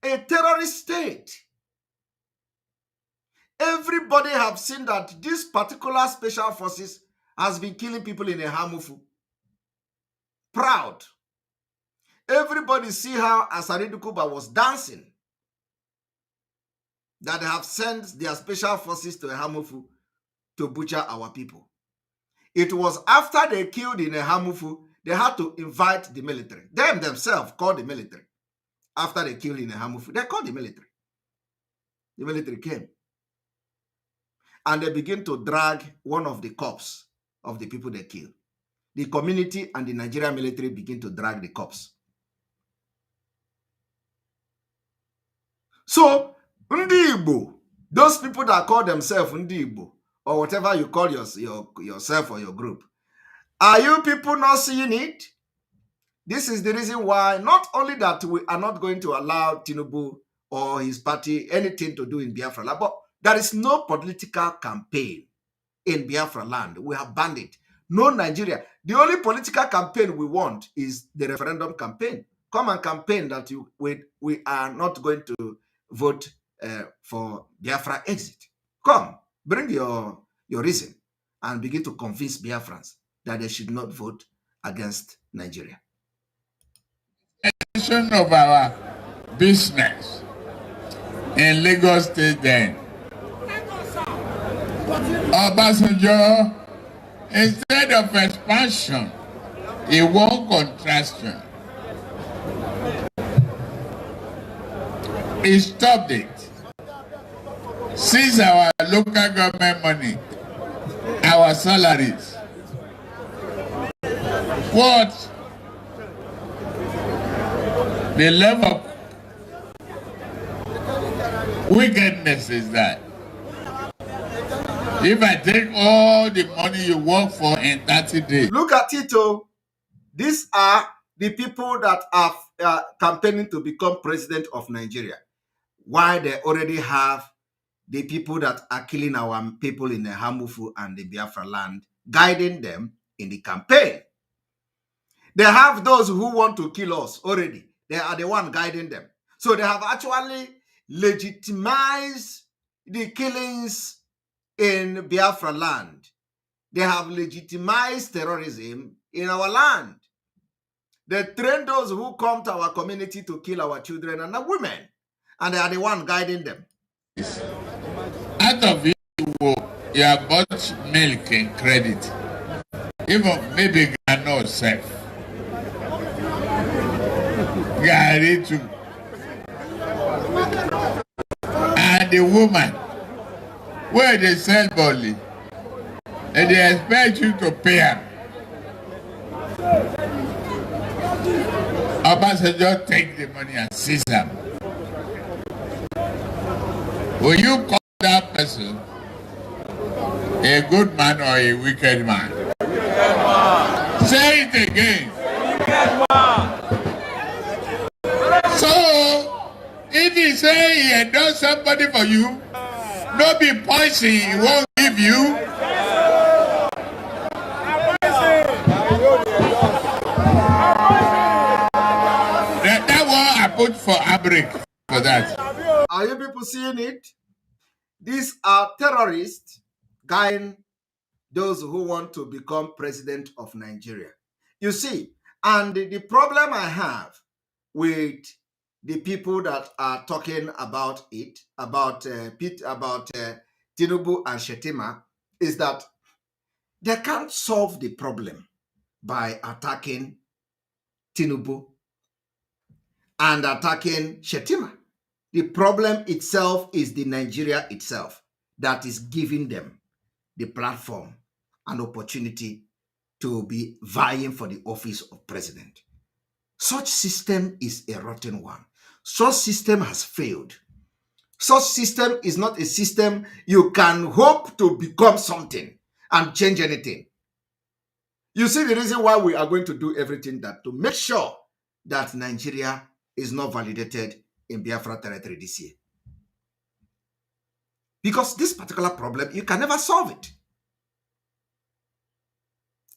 a terrorist state. Everybody have seen that this particular special forces has been killing people in a Hamufu. Proud. Everybody see how Asaridu Kuba was dancing. That they have sent their special forces to a Hamufu to butcher our people. It was after they killed in a Hamufu, they had to invite the military. Them themselves called the military. After they killed in a Hamufu, they called the military. The military came. And they begin to drag one of the corpses of the people they killed. The community and the Nigerian military begin to drag the corpse. So, Ndi Igbo, those people that call themselves Ndi Igbo, or whatever you call yourself or your group, are you people not seeing it? This is the reason why, not only that we are not going to allow Tinubu or his party anything to do in Biafra, but there is no political campaign in Biafra land. We have banned it. No Nigeria. The only political campaign we want is the referendum campaign. Come and campaign that we are not going to vote for Biafra exit. Come, bring your reason and begin to convince Biafrans that they should not vote against Nigeria. Of our business in Lagos State then. Obasanjo, instead of expansion, he won contraction. He stopped it. Since our local government money, our salaries, what the level of wickedness is that? If I take all the money you work for in 30 days. Look at it, oh. These are the people that are campaigning to become president of Nigeria. Why they already have the people that are killing our people in the Hamufu and the Biafra land, guiding them in the campaign. They have those who want to kill us already. They are the one guiding them. So they have actually legitimized the killings in Biafra land. They have legitimized terrorism in our land. They train those who come to our community to kill our children and our women. And they are the one guiding them. Out of it, you have bought milk and credit. Even maybe cannot save. Gary too. And the woman, where they sell barley, and they expect you to pay her. Obasanjo take the money and seize them. Will you call that person a good man or a wicked man? Wicked man. Say it again. Wicked man. So, if he say he endorsed somebody for you, no be poison he won't give you. That one I put for Abrik for that. Are you people seeing it? These are terrorists guiding those who want to become president of Nigeria. You see, and the problem I have with the people that are talking about it, about Tinubu and Shettima, is that they can't solve the problem by attacking Tinubu and attacking Shettima. The problem itself is the Nigeria itself that is giving them the platform and opportunity to be vying for the office of president. Such system is a rotten one. Such system has failed. Such system is not a system you can hope to become something and change anything. You see the reason why we are going to do everything that to make sure that Nigeria is not validated in Biafra territory this year. Because this particular problem, you can never solve it.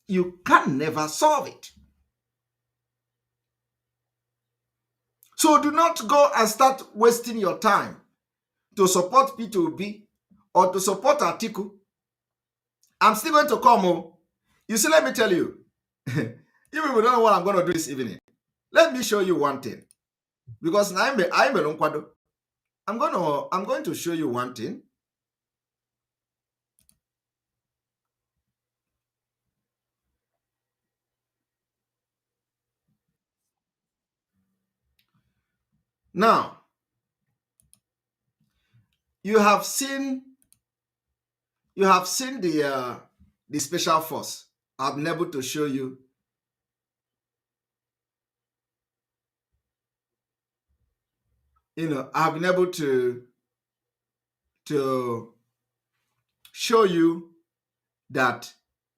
You can never solve it. So do not go and start wasting your time to support P2B or to support Atiku. I'm still going to come home. You see, let me tell you, you people don't know what I'm going to do this evening. Let me show you one thing. Because I'm going to show you one thing. Now, you have seen the special force. I've been able to show you. I've been able to show you that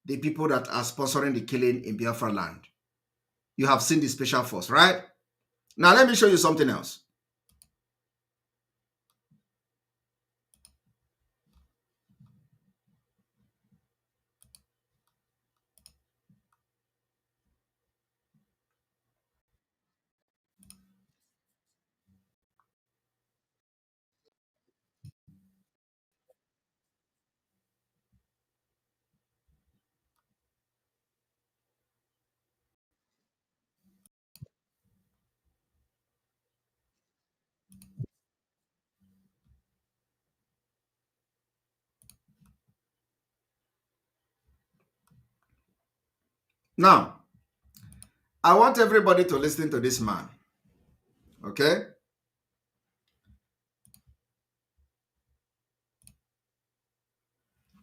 the people that are sponsoring the killing in Biafra land. You have seen the special force, right? Now let me show you something else. Now, I want everybody to listen to this man. Okay?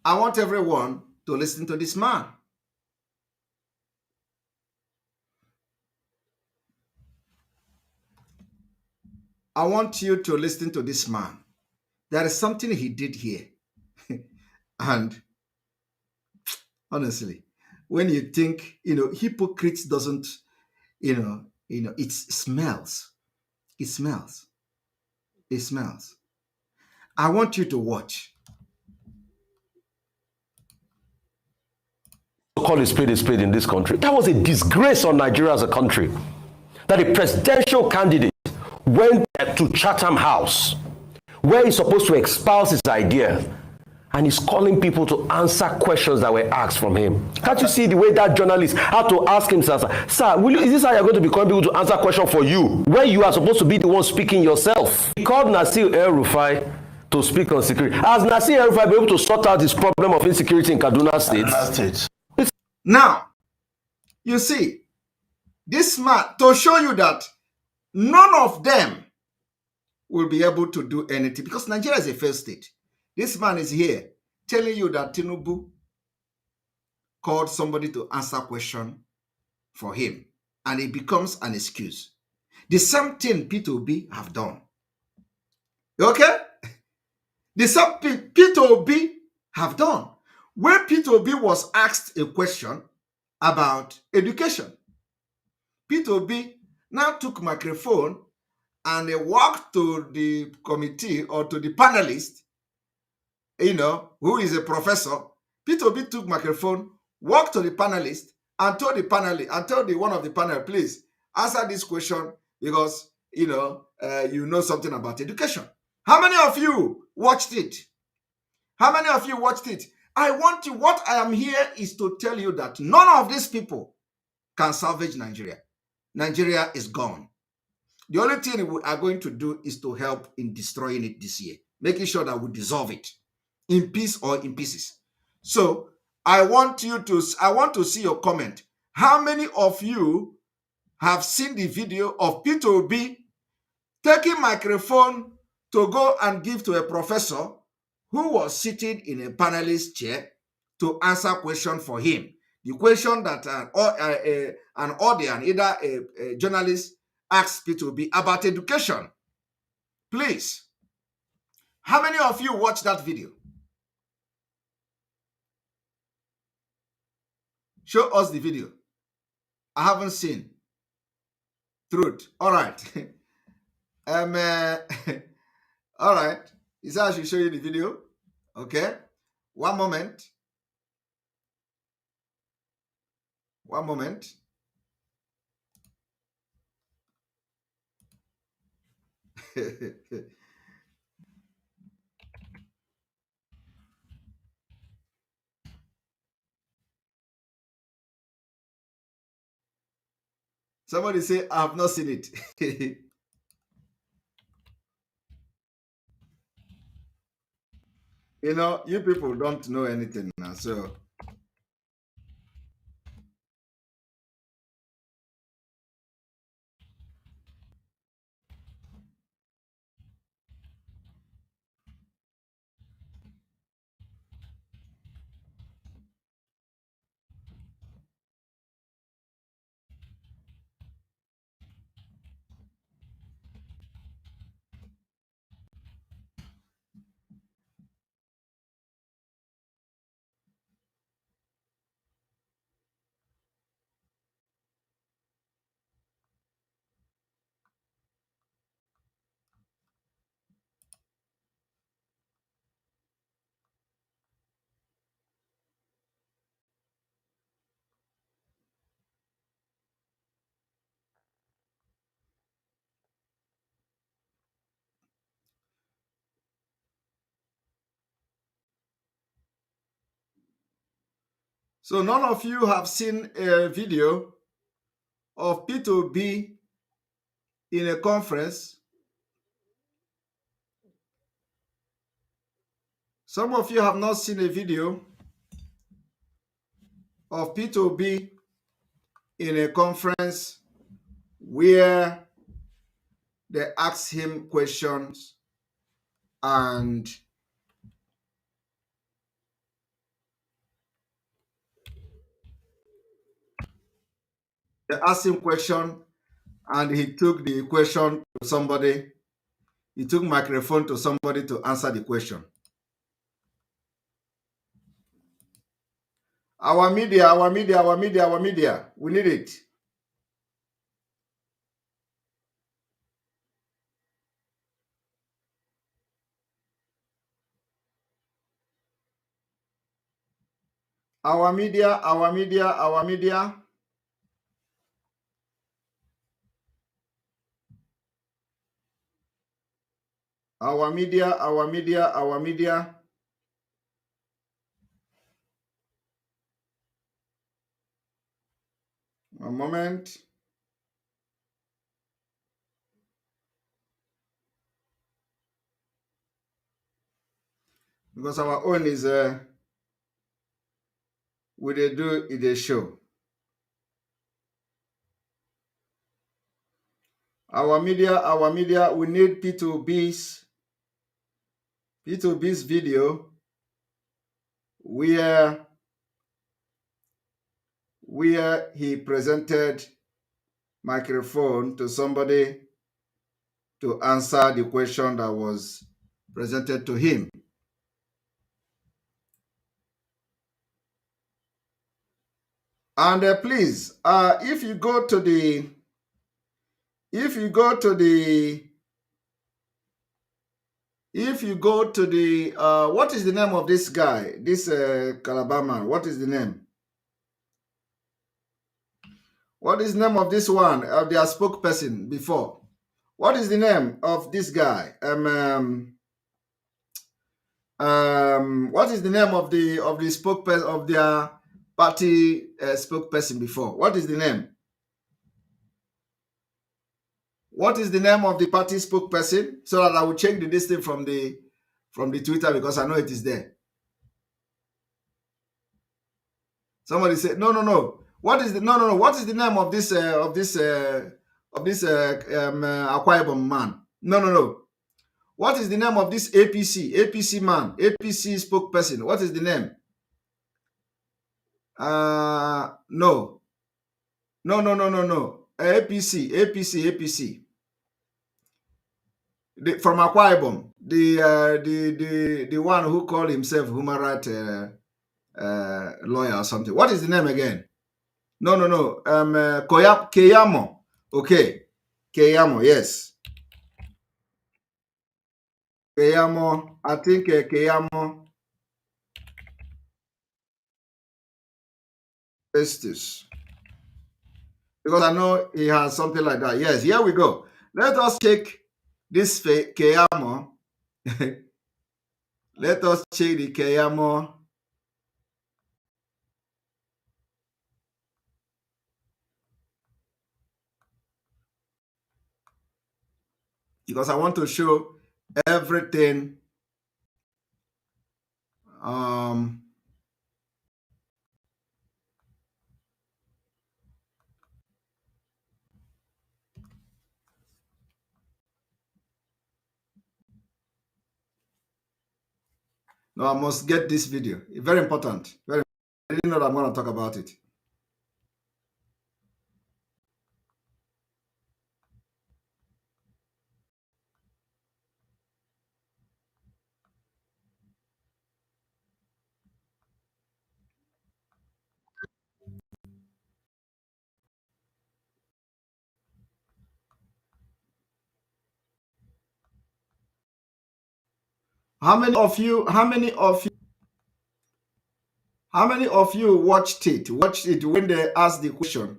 I want everyone to listen to this man. I want you to listen to this man. There is something he did here. And honestly, when you think, hypocrites doesn't, it smells. It smells. It smells. I want you to watch. Call a spade in this country. That was a disgrace on Nigeria as a country. That a presidential candidate went to Chatham House, where he's supposed to espouse his idea, and he's calling people to answer questions that were asked from him. Can't you see the way that journalist had to ask him, sir, is this how you're going to be calling people to answer questions for you, when you are supposed to be the one speaking yourself? He called Nasir El-Rufai to speak on security. Has Nasir El-Rufai been able to sort out this problem of insecurity in Kaduna State? Now, you see, this man, to show you that none of them will be able to do anything, because Nigeria is a failed state. This man is here telling you that Tinubu called somebody to answer a question for him, and it becomes an excuse. The same thing P2B have done. Okay? The same thing P2B have done. When P2B was asked a question about education, P2B now took microphone and walked to the committee or to the panelist, who is a professor. P2B took microphone, walked to the panelist, and told one of the panel, please answer this question because you know something about education. How many of you watched it? How many of you watched it? What I am here is to tell you that none of these people can salvage Nigeria. Nigeria is gone. The only thing we are going to do is to help in destroying it this year, making sure that we dissolve it in peace or in pieces. So I want to see your comment. How many of you have seen the video of P2B taking microphone to go and give to a professor who was sitting in a panelist chair to answer question for him? The question that an audience, either a journalist, asked P2B about education. Please, how many of you watched that video? Show us the video. I haven't seen. Truth. All right. All right. Is that I should show you the video? Okay. One moment. One moment. Somebody say, I have not seen it. You know, you people don't know anything now. So, so none of you have seen a video of P2B in a conference. Some of you have not seen a video of P2B in a conference where they ask him questions and they asked him question and he took the question to somebody. He took microphone to somebody to answer the question. Our media, our media, our media, our media. We need it. Our media, our media, our media. Our media, our media, our media. A moment. Because our own is we they do it a show. Our media, we need P2B's video where he presented microphone to somebody to answer the question that was presented to him. And please, if you go to the what is the name of this guy, this Calabar man? What is the name? What is the name of this one, of their spokesperson before? What is the name of this guy? What is the name of the spokesperson of their party spokesperson before? What is the name? What is the name of the party spokesperson? So that I will check the listing from the Twitter because I know it is there. Somebody said, no. What is the no? What is the name of this Akwa Ibom man? No. What is the name of this APC man, APC spokesperson? What is the name? No. APC. From Akwa Ibom, the one who called himself human rights lawyer or something. What is the name again? No. Keyamo. Okay. Keyamo, yes. Keyamo. I think Keyamo Estes. because I know he has something like that. Yes, here we go. Let us check this Keyamo. Let us check the Keyamo. Because I want to show everything. Um, no, I must get this video. Very important. Very. I didn't know that I'm going to talk about it. How many of you? How many of you? How many of you watched it? Watched it when they asked the question?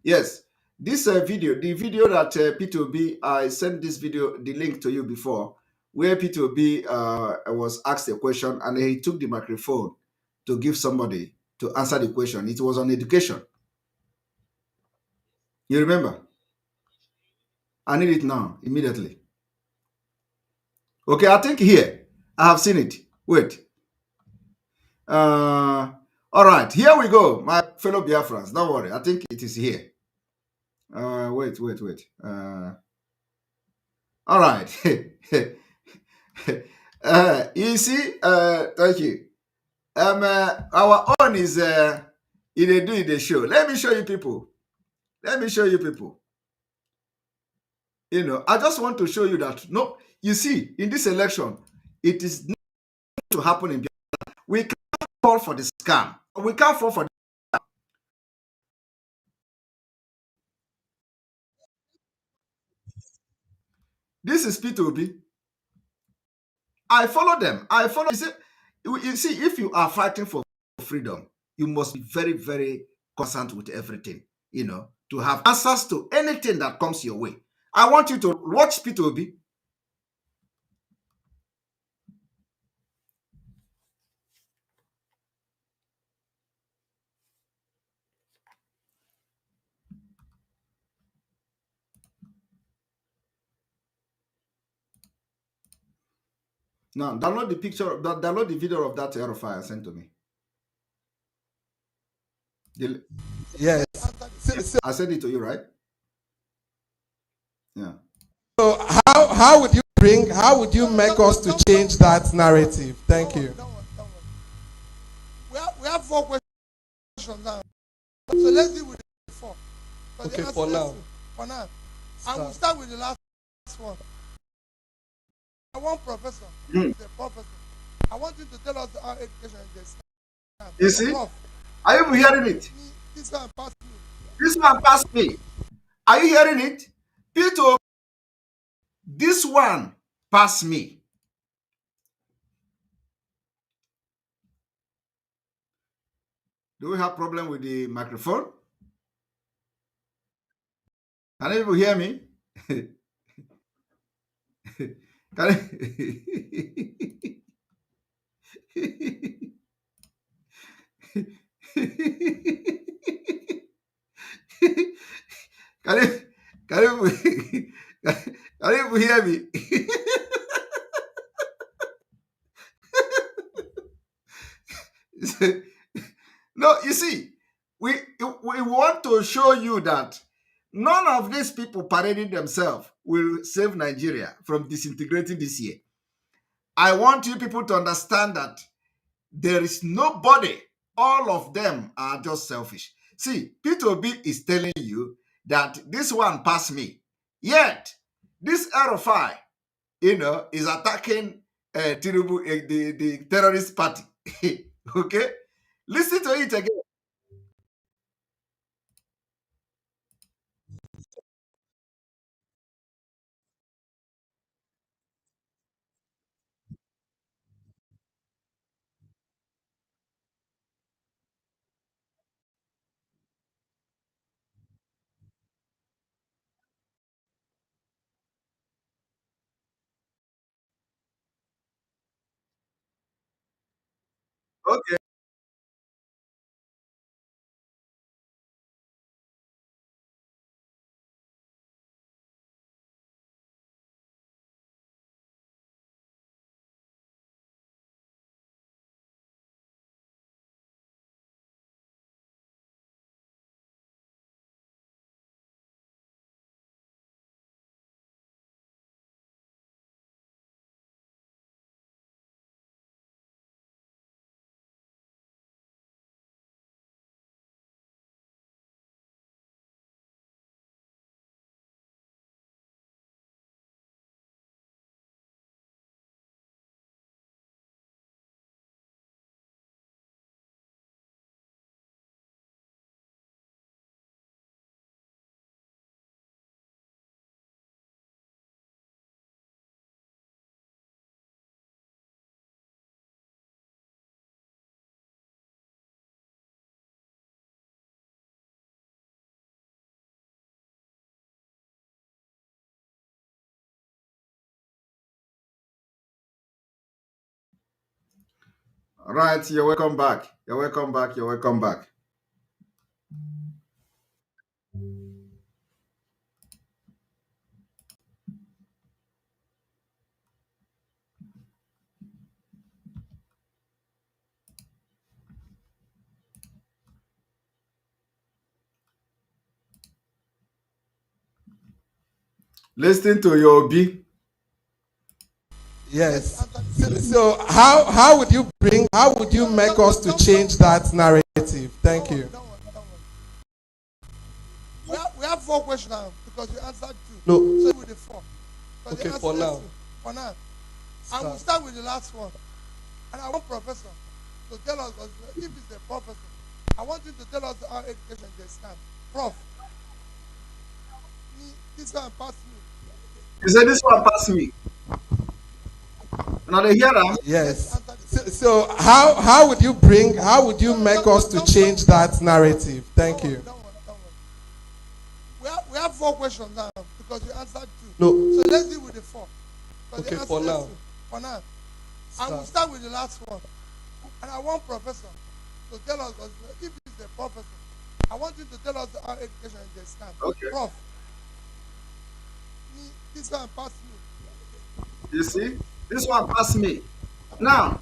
Yes, this video, the video that P2B, I sent this video, the link to you before, where P2B was asked a question and he took the microphone to give somebody to answer the question. It was on education. You remember? I need it now, immediately. Okay, I think here, I have seen it. Wait. All right, here we go, my fellow Biafrans. Don't worry, I think it is here. Wait. All right. You see, thank you. Our own is they do the show. Let me show you people. Let me show you people. You know, I just want to show you that no, you see, in this election, it is not to happen in Biafra. We can't fall for the scam. We can't fall for the. This is P2B. I follow them. I follow. You see, if you are fighting for freedom, you must be very, very concerned with everything, you know, to have answers to anything that comes your way. I want you to watch P2B. Now, download the picture, download the video of that aerofoil sent to me. Yes. I sent it to you, right? Yeah. So how would you make us to change that narrative? Thank you. We have 4 questions now. So let's deal with the 4. Okay, for now. For now. I will start with the last one. I want Professor. The professor. I want you to tell us how education is. You see? Are you hearing it? This one passed me. This one passed me. Are you hearing it? Peter, this one passed me. Do we have problem with the microphone? Can you hear me? Can can you, can you, can you hear me? No, you see, we want to show you that none of these people parading themselves will save Nigeria from disintegrating this year. I want you people to understand that there is nobody, all of them are just selfish. See, P2B is telling you that this one passed me. Yet, this Arafai, you know, is attacking Tinubu, the terrorist party. Okay? Listen to it again. Okay. All right, you're welcome back. You're welcome back. You're welcome back. Listen to your B. Yes. So how would you make us to change that narrative? Thank you. Don't worry. We have four questions now because you answered two. No. So with the four. Because Okay, the for answer is now. two. For now. I will start with the last one. And I want Professor to tell us, if he's a professor, I want you to tell us how education they stand. Prof, this one pass me. You said this one pass me. Now they hear them. Yes. So how would you make us to change that narrative? Thank you. Don't worry. We have four questions now because you answered two. No. So let's deal with the four. Because Okay, the for answer is now. two. For now. I will start with the last one. And I want Professor to tell us, if he's a professor, I want you to tell us how education they stand. Okay. Prof, this one pass me. You see, this one pass me. Now,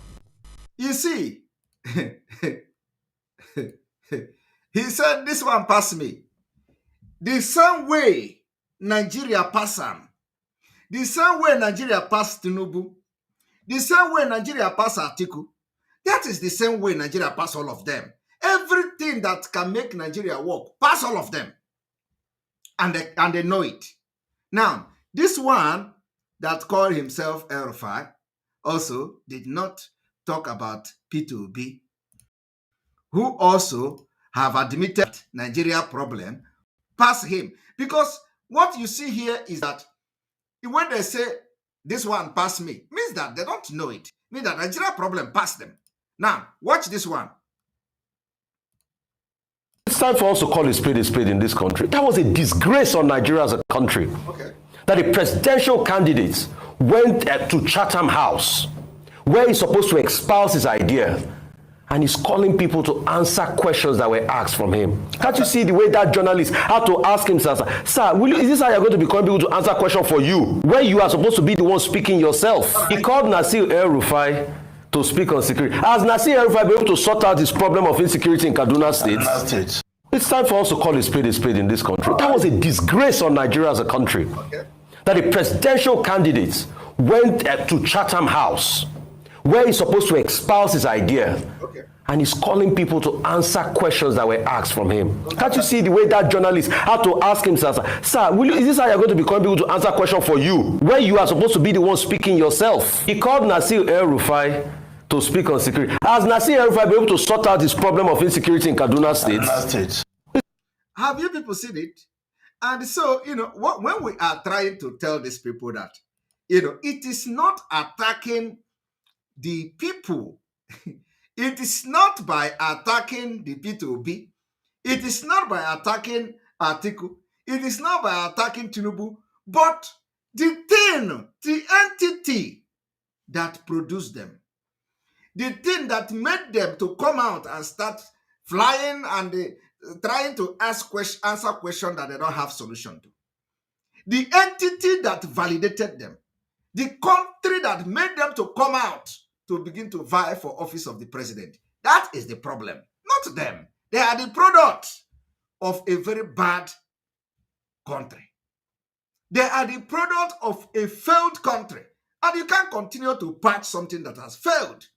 you see, he said this one pass me. The same way Nigeria pass him, the same way Nigeria pass Tinubu, the same way Nigeria pass Atiku, that is the same way Nigeria pass all of them. Everything that can make Nigeria work, pass all of them. And they know it. Now, this one that called himself El-Rufai also did not talk about P2B, who also have admitted Nigeria problem past him. Because what you see here is that when they say this one passed me, means that they don't know it. Means that Nigeria problem passed them. Now, watch this one. It's time for us to call a spade in this country. That was a disgrace on Nigeria as a country. Okay. That a presidential candidate went to Chatham House, where he's supposed to espouse his idea, and he's calling people to answer questions that were asked from him. Can't you see the way that journalist had to ask him, sir, is this how you're going to be calling people to answer questions for you, when you are supposed to be the one speaking yourself? He called Nasir El-Rufai to speak on security. Has Nasir El-Rufai been able to sort out this problem of insecurity in Kaduna State? It's time for us to call a spade in this country. That was a disgrace on Nigeria as a country. Okay. That a presidential candidate went to Chatham House, where he's supposed to espouse his idea, Okay. and he's calling people to answer questions that were asked from him. Can't you see the way that journalist had to ask him, sir, is this how you're going to be calling people to answer questions for you, when you are supposed to be the one speaking yourself? He called Nasir El-Rufai to speak on security. Has Nasir El-Rufai been able to sort out this problem of insecurity in Kaduna State? Have you people seen it? And so, when we are trying to tell these people that, it is not attacking the people. It is not by attacking the P2B. It is not by attacking Atiku. It is not by attacking Tinubu, but the thing, the entity that produced them. The thing that made them to come out and start flying and trying to answer questions that they don't have solution to. The entity that validated them, the country that made them to come out to begin to vie for office of the president. That is the problem, not them. They are the product of a very bad country. They are the product of a failed country. And you can't continue to patch something that has failed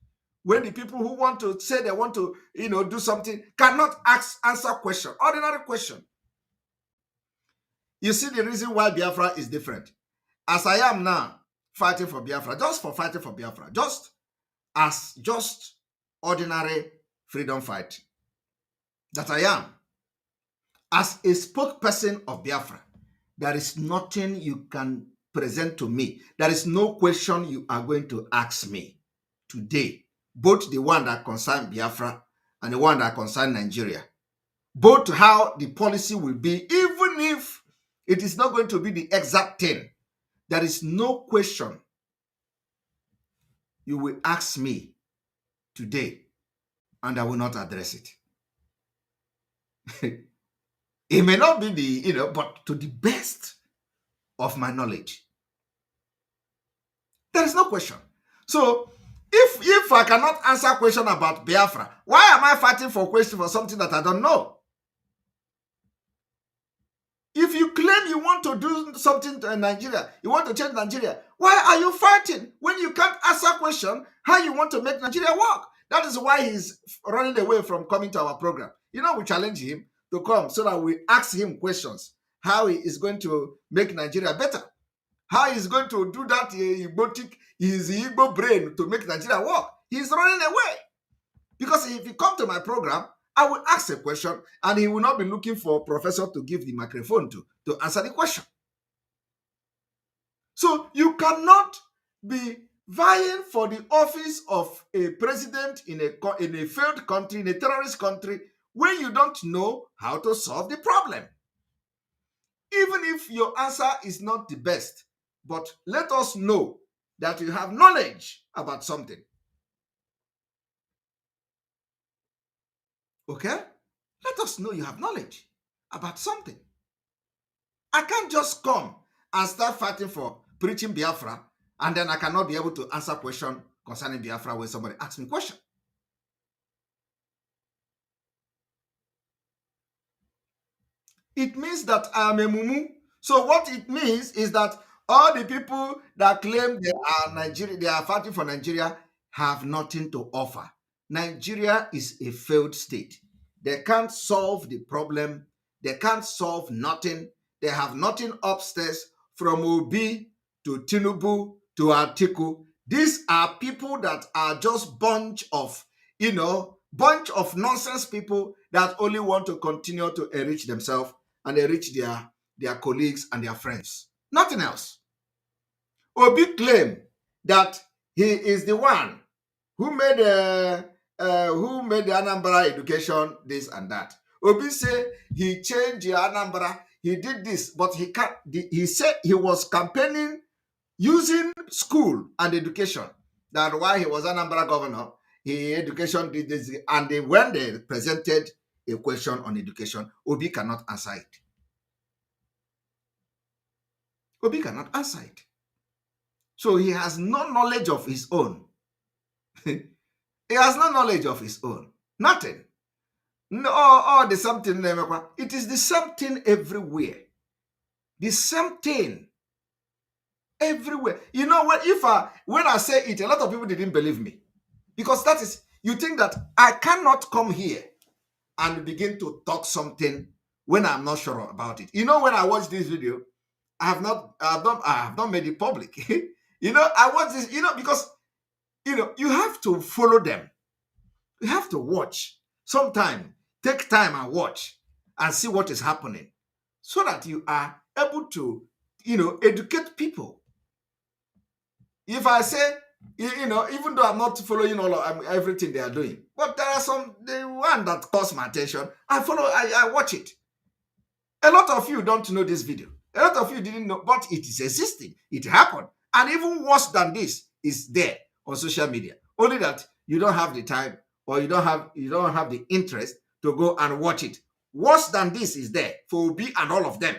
when the people who want to say they want to, do something cannot answer question, ordinary question. You see the reason why Biafra is different. As I am now fighting for Biafra, just for fighting for Biafra, just ordinary freedom fight that I am, as a spokesperson of Biafra, there is nothing you can present to me. There is no question you are going to ask me today, both the one that concern Biafra and the one that concern Nigeria, both how the policy will be, even if it is not going to be the exact thing. There is no question you will ask me today, and I will not address it. It may not be the, but to the best of my knowledge. There is no question. So, if I cannot answer a question about Biafra, why am I fighting for question for something that I don't know? If you claim you want to do something to Nigeria, you want to change Nigeria, why are you fighting when you can't answer a question how you want to make Nigeria work? That is why he's running away from coming to our program. We challenge him to come so that we ask him questions, how he is going to make Nigeria better, how he's going to do that his Igbo brain to make Nigeria work. He's running away. Because if he come to my program, I will ask a question and he will not be looking for a professor to give the microphone to answer the question. So you cannot be vying for the office of a president in a failed country, in a terrorist country, when you don't know how to solve the problem. Even if your answer is not the best, but let us know that you have knowledge about something. Okay? Let us know you have knowledge about something. I can't just come and start fighting for preaching Biafra, and then I cannot be able to answer question concerning Biafra when somebody asks me a question. It means that I am a mumu. So what it means is that all the people that claim they are fighting for Nigeria have nothing to offer. Nigeria is a failed state. They can't solve the problem. They can't solve nothing. They have nothing upstairs from Obi to Tinubu to Atiku. These are people that are just bunch of nonsense people that only want to continue to enrich themselves and enrich their colleagues and their friends. Nothing else. Obi claimed that he is the one who made the Anambra education this and that. Obi said he changed the Anambra, he did this, but he said he was campaigning using school and education. That while he was Anambra governor, education did this, and when they presented a question on education, Obi cannot answer it. Obi cannot answer it. So he has no knowledge of his own. He has no knowledge of his own. Nothing. No, the same thing. It is the same thing everywhere. The same thing everywhere. When I say it, a lot of people didn't believe me. Because that is, you think that I cannot come here and begin to talk something when I'm not sure about it. When I watch this video, I have not made it public. I watch this, because you have to follow them. You have to watch. Sometime, take time and watch and see what is happening so that you are able to, educate people. If I say, even though I'm not following everything they are doing, but there are the one that calls my attention, I watch it. A lot of you don't know this video. A lot of you didn't know, but it is existing. It happened. And even worse than this is there on social media. Only that you don't have the time, or you don't have the interest to go and watch it. Worse than this is there for Obi and all of them.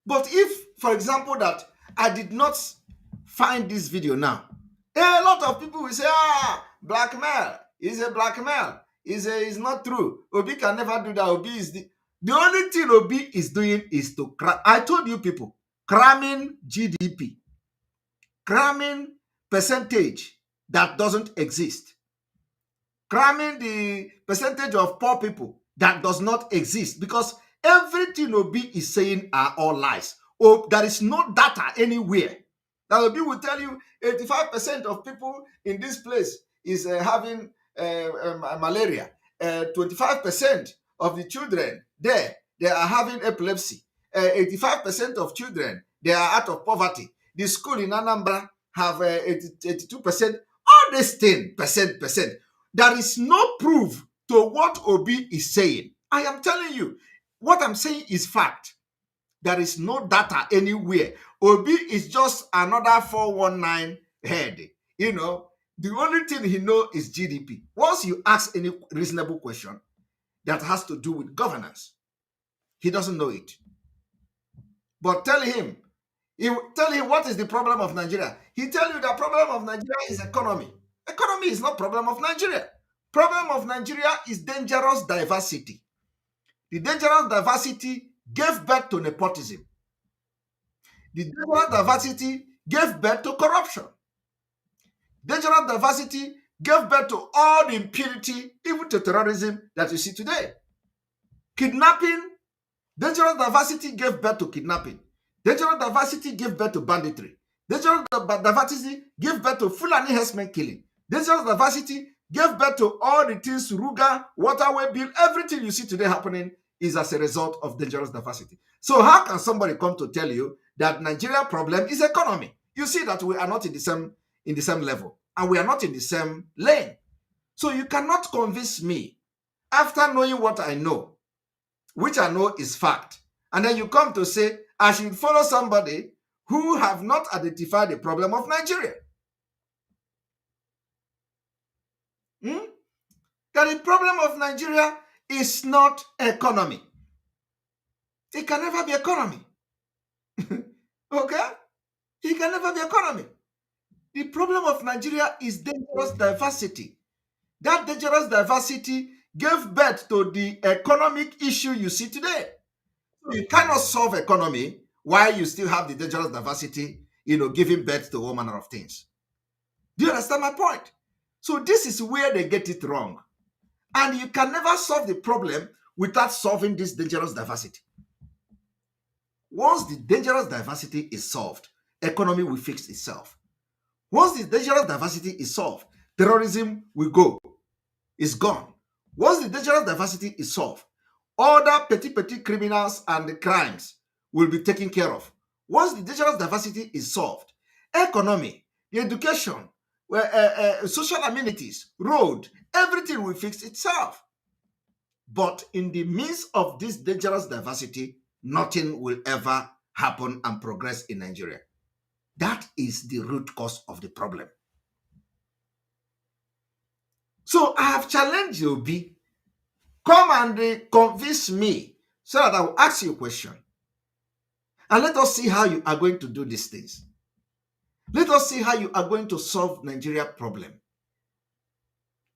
But if, for example, that I did not find this video now, a lot of people will say, blackmail is a blackmail. Is not true. Obi can never do that. Obi is the only thing Obi is doing is to cram. I told you people, cramming GDP, cramming percentage that doesn't exist, cramming the percentage of poor people that does not exist, because everything Obi is saying are all lies. Oh, there is no data anywhere. That Obi will tell you 85% of people in this place is having malaria. 25% of the children there, they are having epilepsy. 85% of children, they are out of poverty. The school in Anambra have 82%. All this thing, percent. There is no proof to what Obi is saying. I am telling you, what I'm saying is fact. There is no data anywhere. Obi is just another 419 head. You know, the only thing he knows is GDP. Once you ask any reasonable question that has to do with governance, he doesn't know it. But tell him what is the problem of Nigeria. He tell you the problem of Nigeria is economy. Economy is not problem of Nigeria. Problem of Nigeria is dangerous diversity. The dangerous diversity gave birth to nepotism. The dangerous diversity gave birth to corruption. Dangerous diversity gave birth to all the impunity, even to terrorism that you see today. Kidnapping, dangerous diversity gave birth to kidnapping. Dangerous diversity gave birth to banditry. Dangerous diversity gave birth to Fulani herdsmen killing. Dangerous diversity gave birth to all the things, Ruga, waterway bill, everything you see today happening is as a result of dangerous diversity. So how can somebody come to tell you that Nigeria problem is economy? You see that we are not in the same level, and we are not in the same lane. So you cannot convince me after knowing what I know, which I know is fact, and then you come to say I should follow somebody who have not identified the problem of Nigeria. That the problem of Nigeria is not economy. It can never be economy. Okay? It can never be economy. The problem of Nigeria is dangerous diversity. That dangerous diversity gave birth to the economic issue you see today. You cannot solve economy while you still have the dangerous diversity, giving birth to all manner of things. Do you understand my point? So this is where they get it wrong. And you can never solve the problem without solving this dangerous diversity. Once the dangerous diversity is solved, economy will fix itself. Once the dangerous diversity is solved, terrorism will go. It's gone. Once the dangerous diversity is solved, other petty criminals and the crimes will be taken care of. Once the dangerous diversity is solved, economy, the education, social amenities, road, everything will fix itself. But in the midst of this dangerous diversity, nothing will ever happen and progress in Nigeria. That is the root cause of the problem. So I have challenged you, Obi. Come and convince me so that I will ask you a question. And let us see how you are going to do these things. Let us see how you are going to solve Nigeria problem.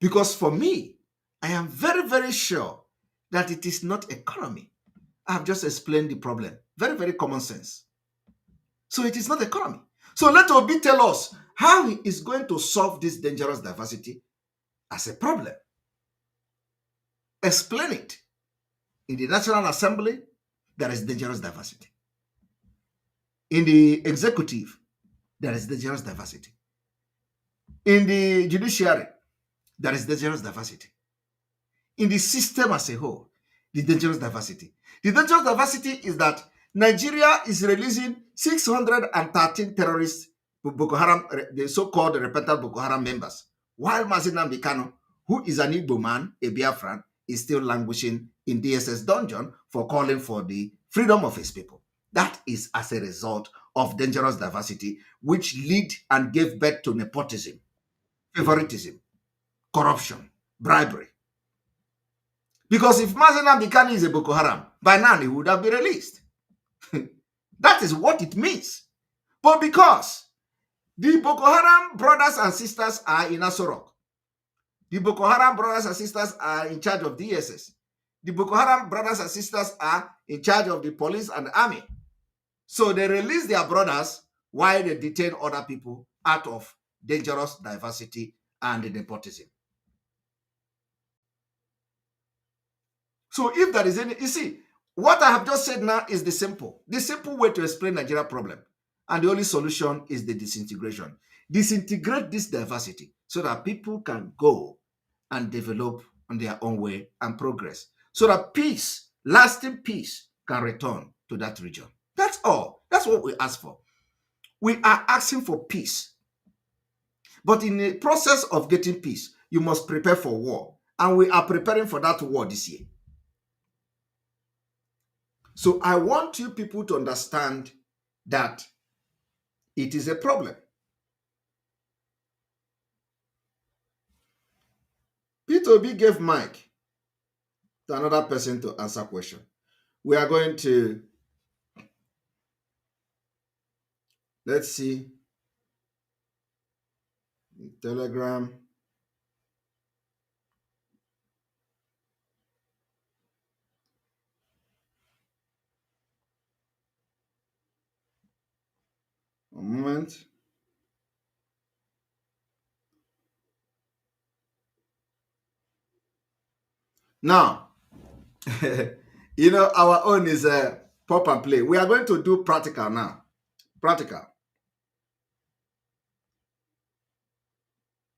Because for me, I am very, very sure that it is not economy. I have just explained the problem. Very, very common sense. So it is not economy. So let Obi tell us how he is going to solve this dangerous diversity as a problem. Explain it. In the National Assembly, there is dangerous diversity. In the executive, there is dangerous diversity. In the judiciary, there is dangerous diversity. In the system as a whole, the dangerous diversity. The dangerous diversity is that Nigeria is releasing 613 terrorists, Boko Haram, the so-called repentant Boko Haram members, while Mazi Nnamdi Kanu, who is an Igbo man, a Biafran, is still languishing in DSS dungeon for calling for the freedom of his people. That is as a result of dangerous diversity, which lead and gave birth to nepotism, favoritism, corruption, bribery. Because if Mazen Abikani is a Boko Haram, by now he would have been released. That is what it means. But because the Boko Haram brothers and sisters are in Asorok, the Boko Haram brothers and sisters are in charge of DSS, the Boko Haram brothers and sisters are in charge of the police and the army. So they release their brothers while they detain other people out of dangerous diversity and nepotism. So if there is any, you see, what I have just said now is the simple way to explain Nigeria problem. And the only solution is the disintegration. Disintegrate this diversity so that people can go and develop on their own way and progress. So that peace, lasting peace, can return to that region. That's all. That's what we ask for. We are asking for peace. But in the process of getting peace, you must prepare for war. And we are preparing for that war this year. So I want you people to understand that it is a problem. Peter Obi gave mic to another person to answer question. We are going to, let's see, Telegram. A moment. Now, you know, our own is a pop and play. We are going to do practical now. Practical.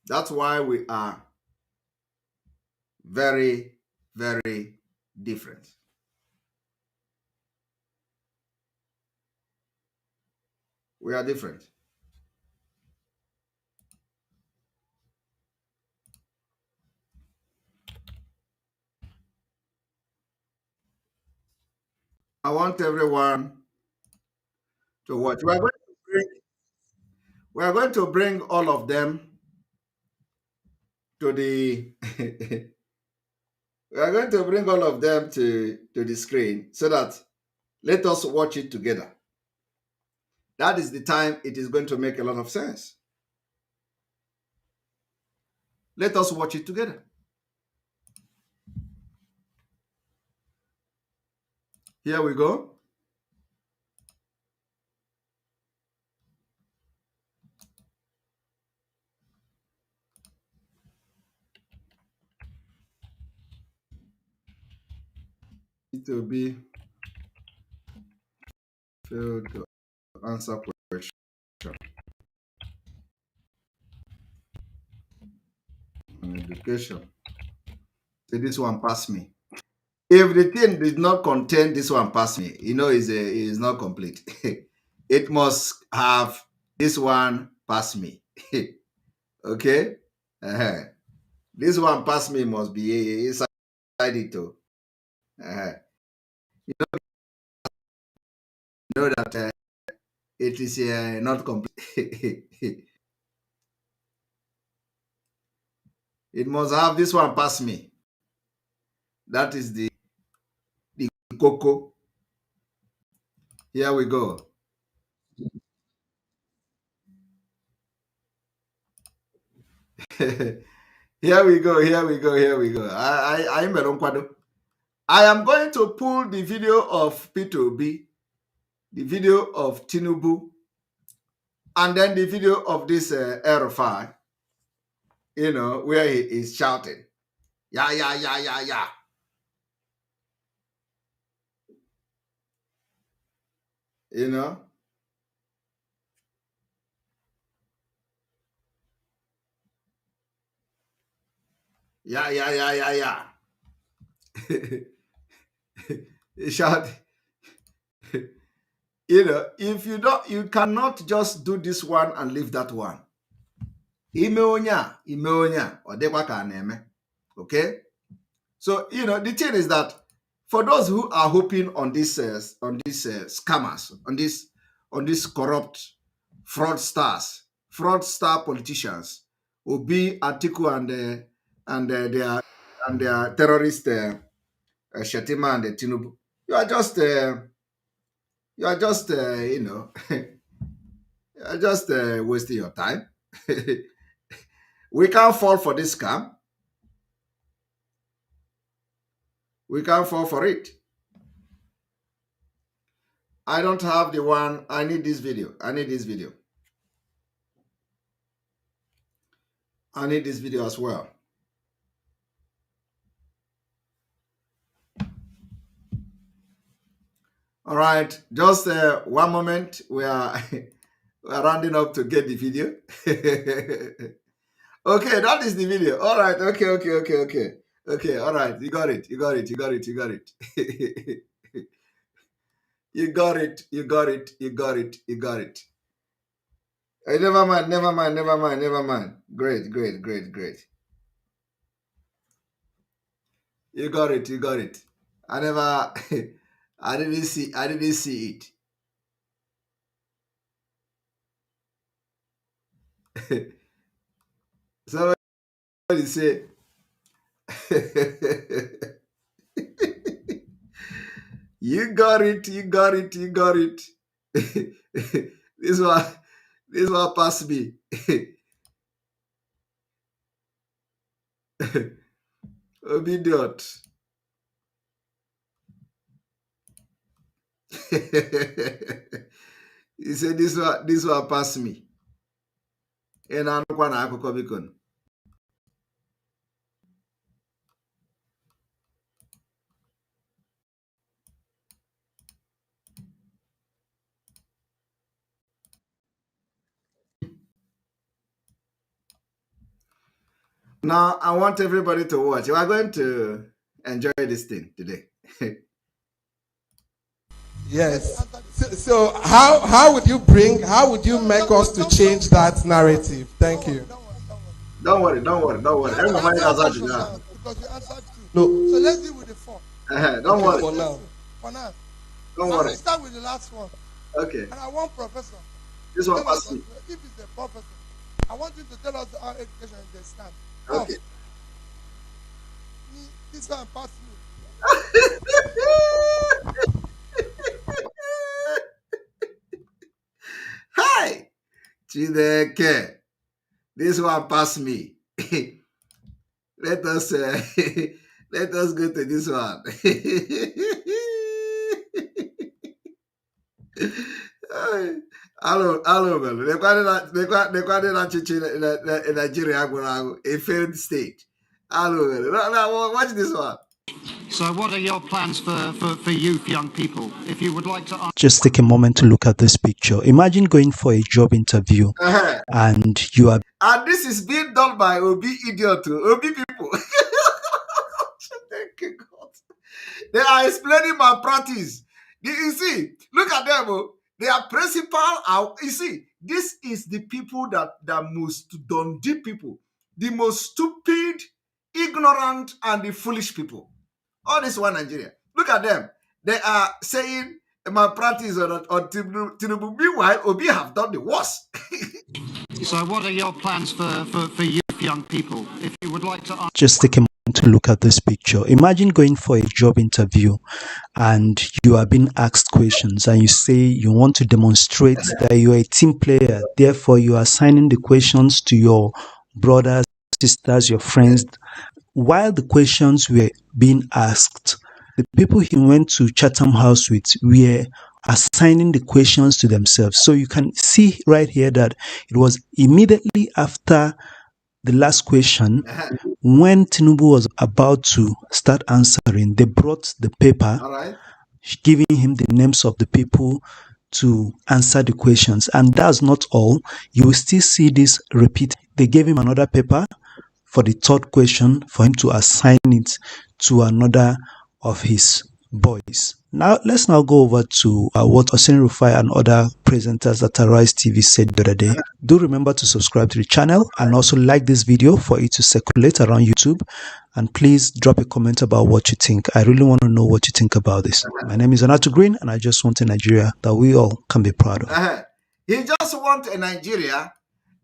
That's why we are very, very different. We are different. I want everyone to watch. We are going to bring all of them to the we are going to bring all of them to the screen so that let us watch it together. That is the time it is going to make a lot of sense. Let us watch it together. Here we go. It will be failed to answer question. On education. So this one pass me. If the thing did not contain this one pass me, you know, is not complete. It must have this one pass me. Okay? This one pass me must be inside it too. You know that it is not complete. It must have this one pass me. That is the cocoa. Here we go. Here we go. I am going to pull the video of Peter Obi, the video of Tinubu, and then the video of this Erufai, you know, where he is shouting, yeah. You know? Yeah. Shout. You know, if you don't, you cannot just do this one and leave that one. Okay? So, you know, the thing is that for those who are hoping on this scammers, on these corrupt fraudstars, fraudster politicians, Obi, Atiku, and their terrorist Shettima and Tinubu. You are just you know, you are just wasting your time. We can't fall for this scam. We can't fall for it. I don't have the one. I need this video. I need this video. I need this video as well. All right, just one moment. We are we are rounding up to get the video. Okay, that is the video. All right. Okay. All right. You got it. You got it. You got it. You got it. You got it. You got it. You got it. You got it. Never mind. Never mind. Never mind. Never mind. Great. Great. Great. Great. You got it. You got it. I never. I didn't see. I didn't see it. Somebody say. You got it. You got it. You got it. This one passed me. Obedient. He said this one passed me. And I'm not. Now, I want everybody to watch. You are going to enjoy this thing today. Yes. So how would you make us to change that narrative? Thank you. Don't worry. Everybody because you answered two. No. So let's deal with the four. Don't worry. For now. Don't So worry. let's start with the last one. Okay. And I want Professor. This one Tell us, passed me. if it's the professor, I want you to tell us how education is the stand. Okay. This one passed me. Hi, Chideke. This one passed me. Let us go to this one. Hello, man. Nigeria, a failed state. Hello, now watch this one. So what are your plans for youth, young people? If you would like to... Just take a moment to look at this picture. Imagine going for a job interview and you are... And this is being done by Obi idiot, Obi people. Thank you, God. They are explaining my practice. You see, look at them. They are principal. You see, this is the people that most dundee people, the most stupid, ignorant, and the foolish people. All this one Nigeria. Look at them. They are saying my practice on Tinubu. Meanwhile, Obi have done the worst. So what are your plans for youth, young people? If you would like to... Just take a moment to look at this picture. Imagine going for a job interview and you are being asked questions and you say you want to demonstrate that you are a team player. Therefore, you are assigning the questions to your brothers, sisters, your friends. While the questions were being asked, the people he went to Chatham House with were assigning the questions to themselves. So you can see right here that it was immediately after the last question, when Tinubu was about to start answering, they brought the paper, giving him the names of the people to answer the questions. And that's not all. You will still see this repeat. They gave him another paper for the third question for him to assign it to another of his boys. Now, let's now go over to what Hussein Rufai and other presenters at Arise TV said the other day. Do remember to subscribe to the channel and also like this video for it to circulate around YouTube. And please drop a comment about what you think. I really want to know what you think about this. My name is Anato Green, and I just want a Nigeria that we all can be proud of. He just wants a Nigeria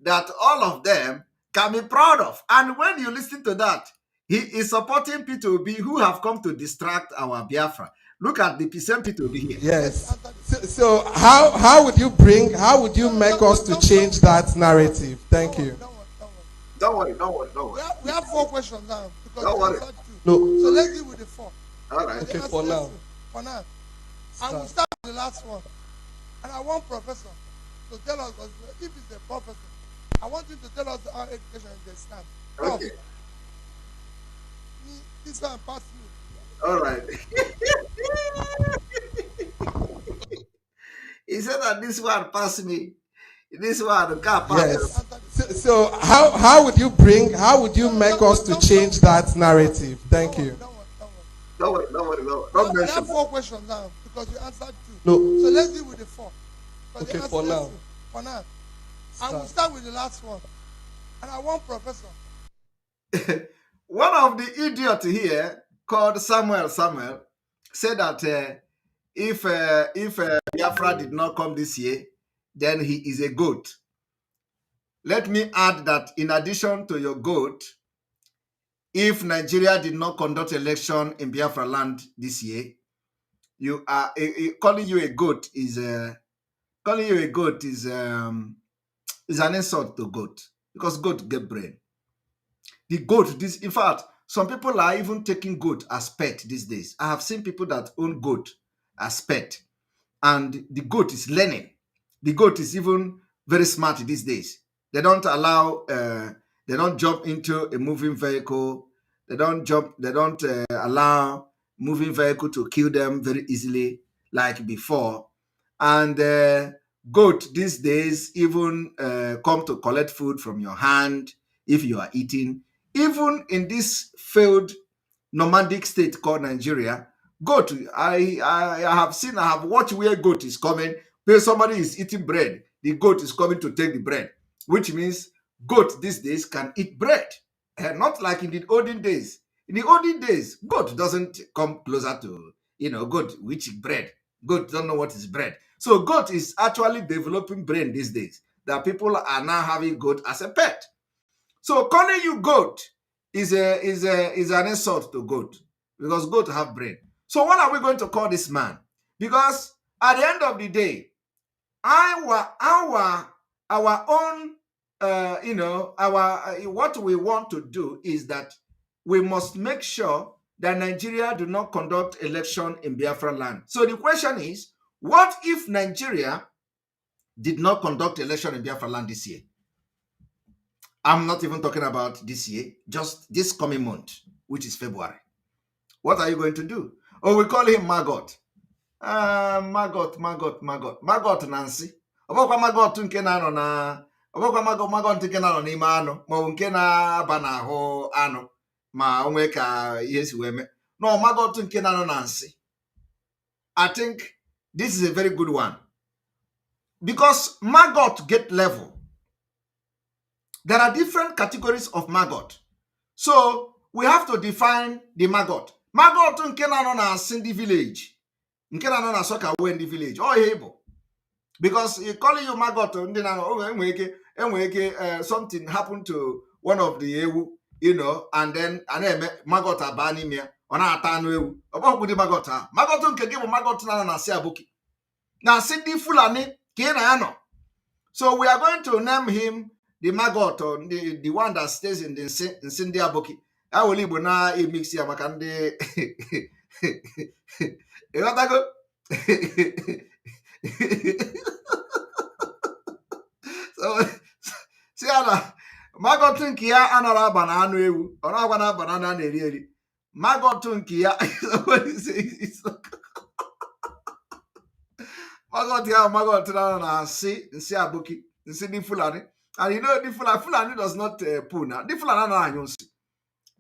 that all of them can be proud of. And when you listen to that, he is supporting P2B who have come to distract our Biafra. Look at the same P2B here. Yes. So how would you make us to change that narrative? Thank you. Don't worry. We have 4 questions now. Because Don't worry. No. So let's deal with the 4. All right. Okay, for now. For now. And we'll start with the last one. And I want Professor to tell us, if he's a professor, I want him to tell us how education is the stand. Okay. This one pass me. All right. He said that this one pass me. This one can't pass. Yes. So how would you make us to change that narrative? Thank you. Don't worry. Don't We mention. have 4 questions now because you answered 2. No. So let's deal with the 4. Okay, for now. For now. And we'll start with the last one. And I want Professor. One of the idiots here called Samuel said that if Biafra did not come this year, then he is a goat. Let me add that in addition to your goat, if Nigeria did not conduct election in Biafra land this year, you are calling you a goat is an insult to goat, because goat get brain. The goat, in fact, some people are even taking goat as pet these days. I have seen people that own goat as pet, and the goat is learning. The goat is even very smart these days. They don't allow, they don't jump into a moving vehicle. They don't allow moving vehicle to kill them very easily like before. And goat these days even come to collect food from your hand if you are eating. Even in this failed nomadic state called Nigeria, goat, I have watched where goat is coming, where somebody is eating bread, the goat is coming to take the bread, which means goat these days can eat bread. Not like in the olden days. In the olden days, goat doesn't come closer to, goat which bread. Goat don't know what is bread. So goat is actually developing brain these days, that people are now having goat as a pet. So calling you goat is an insult to goat, because goat have brain. So what are we going to call this man? Because at the end of the day, our own what we want to do is that we must make sure that Nigeria do not conduct election in Biafra land. So the question is, what if Nigeria did not conduct election in Biafra land this year? I'm not even talking about this year, just this coming month, which is February. What are you going to do? Oh, we call him Maggot. Maggot Nancy. Ọbọkwa Maggot nke na-anọ na ọbọkwa Maggot nke na-anọ n'ime anụ, ma ọ bụ nke na-aba n'ahụ anụ ma onwe ka ihe si wee mee. No, Maggot nke na-anọ na nsị. I think this is a very good one, because maggot get level. There are different categories of maggot. So we have to define the maggot. Maggot nke na-anọ na Cindy village, nke na-anọ na Sokawe in the village, or Hebo. Because calling you maggot, something happened to one of the ewu, and then maggot abanimia on our tanu about with the maggot. Maggot nke give maggot na Siabuki. Now Cindy Fulani Kiana. So we are going to name him the maggot, or the one that stays in Cindy Abuki. I will leave na a mix here, Makande. You know that go? So see maggot nke ya anara aba na anu ewu, ọ na-agba na banana na-eri eri. Maggot nke ya maggot ya maggot na nsi Abuki, nsi di Fulani. And you know the Fulani does not poo now. The Fulani na anyụ nsi.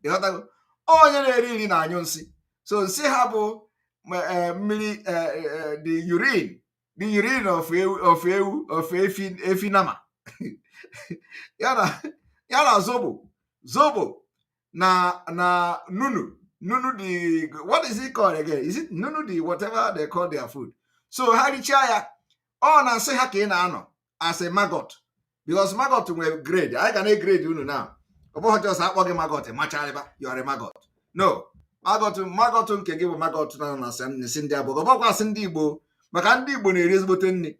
You know that go? Onye na-eri eri na anyụ nsi. So nsi ha bụ the urine of efi nama. Yana zobo na Nunu. Nunu the what is it called again? Is it Nunu the whatever they call their food? So Harichaya, oh na say hake na ano as a maggot. Because maggot will grade. I can grade you now. About just maggot, you are a maggot. No. Maggot nke gị bụ maggot na si ndị abụọ ọbọkwasị ndị Igbo maka ndị Igbo na-eri ezigbote nri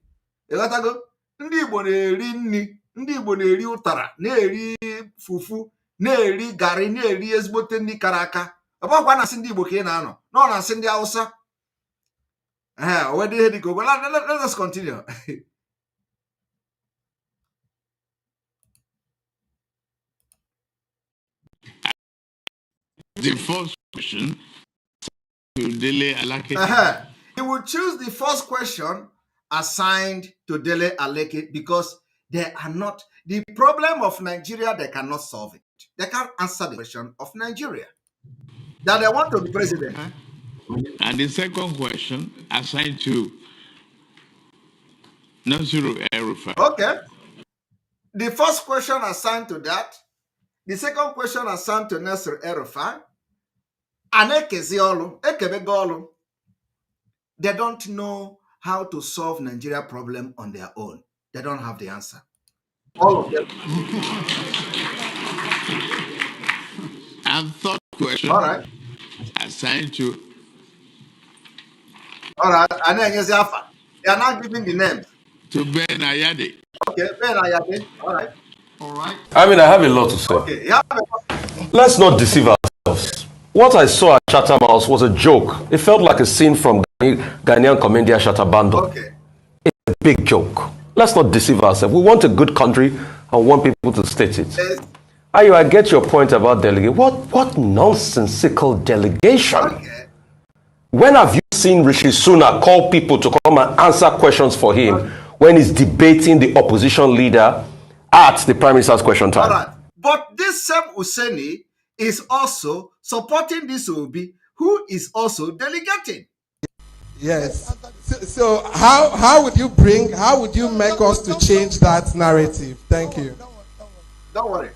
ịghọtago ndị Igbo na-eri nri ndị Igbo na-eri ụtara na-eri fufu na-eri garị na-eri ezigbote nri kara aka ọbọkwa na asị ndị Igbo ka ị na-anọ na ọ na-asị ndị Hausa ihe dịka ogwe. Let us continue. The first question to Dele Alake. He would choose the first question assigned to Dele Aleke because they are not the problem of Nigeria. They cannot solve it. They can't answer the question of Nigeria that they want to be president. And the second question assigned to Nasiru El-Rufai. Okay. The first question assigned to that. The second question assigned to Nasiru El-Rufai. They don't know how to solve Nigeria problem on their own. They don't have the answer. All of them. And third question. All right. Assigned to. All right. And then they are not giving the names. To Ben Ayade. Okay, Ben Ayade. All right. All right. I mean, I have a lot to say. Okay. Let's not deceive ourselves. What I saw at Chatham House was a joke. It felt like a scene from Ghanaian comedian Shatabando. Okay. It's a big joke. Let's not deceive ourselves. We want a good country and want people to state it. Yes. I get your point about delegate. What nonsensical delegation? Okay. When have you seen Rishi Sunak call people to come and answer questions for him when he's debating the opposition leader at the Prime Minister's question time? All right. But this same Useni is also supporting this Obi, who is also delegating. Yes. So how would you make us to change that narrative? Thank you. Don't worry.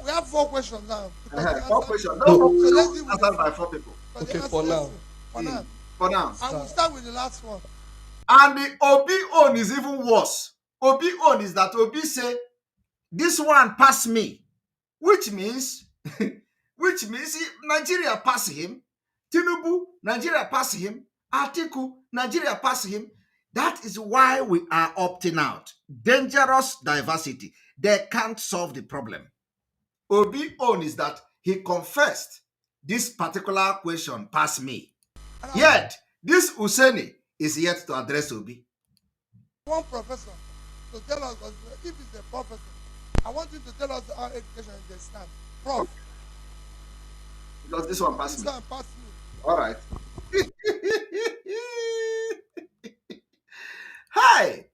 We have 4 questions now. 4 questions. No, let's deal with answered by 4 people. Okay, for now. For now. And we'll start with the last one. And the Obi own is even worse. Obi own is that Obi say, this one pass me, which means Nigeria pass him, Tinubu, Nigeria pass him, Atiku, Nigeria pass him. That is why we are opting out. Dangerous diversity. They can't solve the problem. Obi own is that he confessed this particular question pass me. Yet, this Useni is yet to address Obi. One professor to tell us, if he's a professor, I want him to tell us how education is stand. Prof. Because this one passed me. This one passed me. All right. Hi.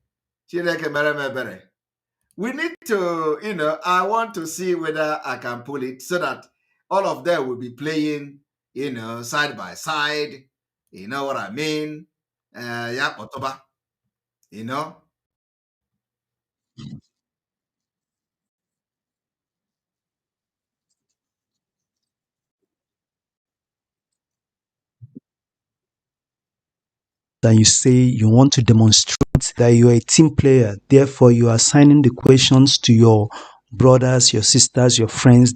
We need to, I want to see whether I can pull it so that all of them will be playing, side by side. You know what I mean? Yeah, Otoba. And you say you want to demonstrate that you are a team player. Therefore, you are assigning the questions to your brothers, your sisters, your friends.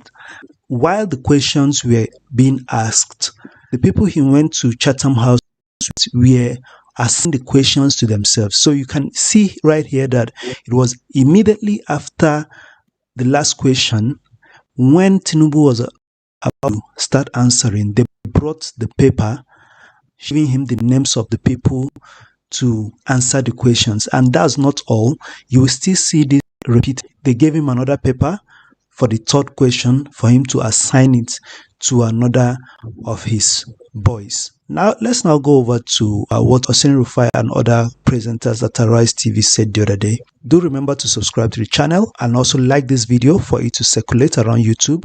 While the questions were being asked, the people he went to Chatham House were asking the questions to themselves. So you can see right here that it was immediately after the last question, when Tinubu was about to start answering, they brought the paper, giving him the names of the people to answer the questions. And that's not all. You will still see this repeat. They gave him another paper for the third question for him to assign it to another of his boys. Now, let's now go over to what Hussein Rufai and other presenters at Arise TV said the other day. Do remember to subscribe to the channel and also like this video for it to circulate around YouTube.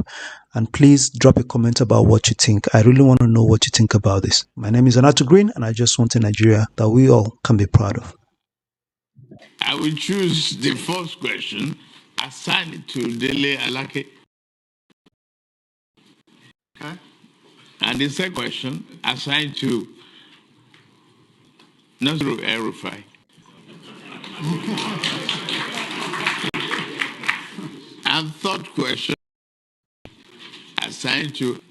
And please drop a comment about what you think. I really want to know what you think about this. My name is Anato Green, and I just want a Nigeria that we all can be proud of. I will choose the first question, assign it to Dele Alake. Okay. And the second question assigned to Nasru El-Rufai. And third question assigned to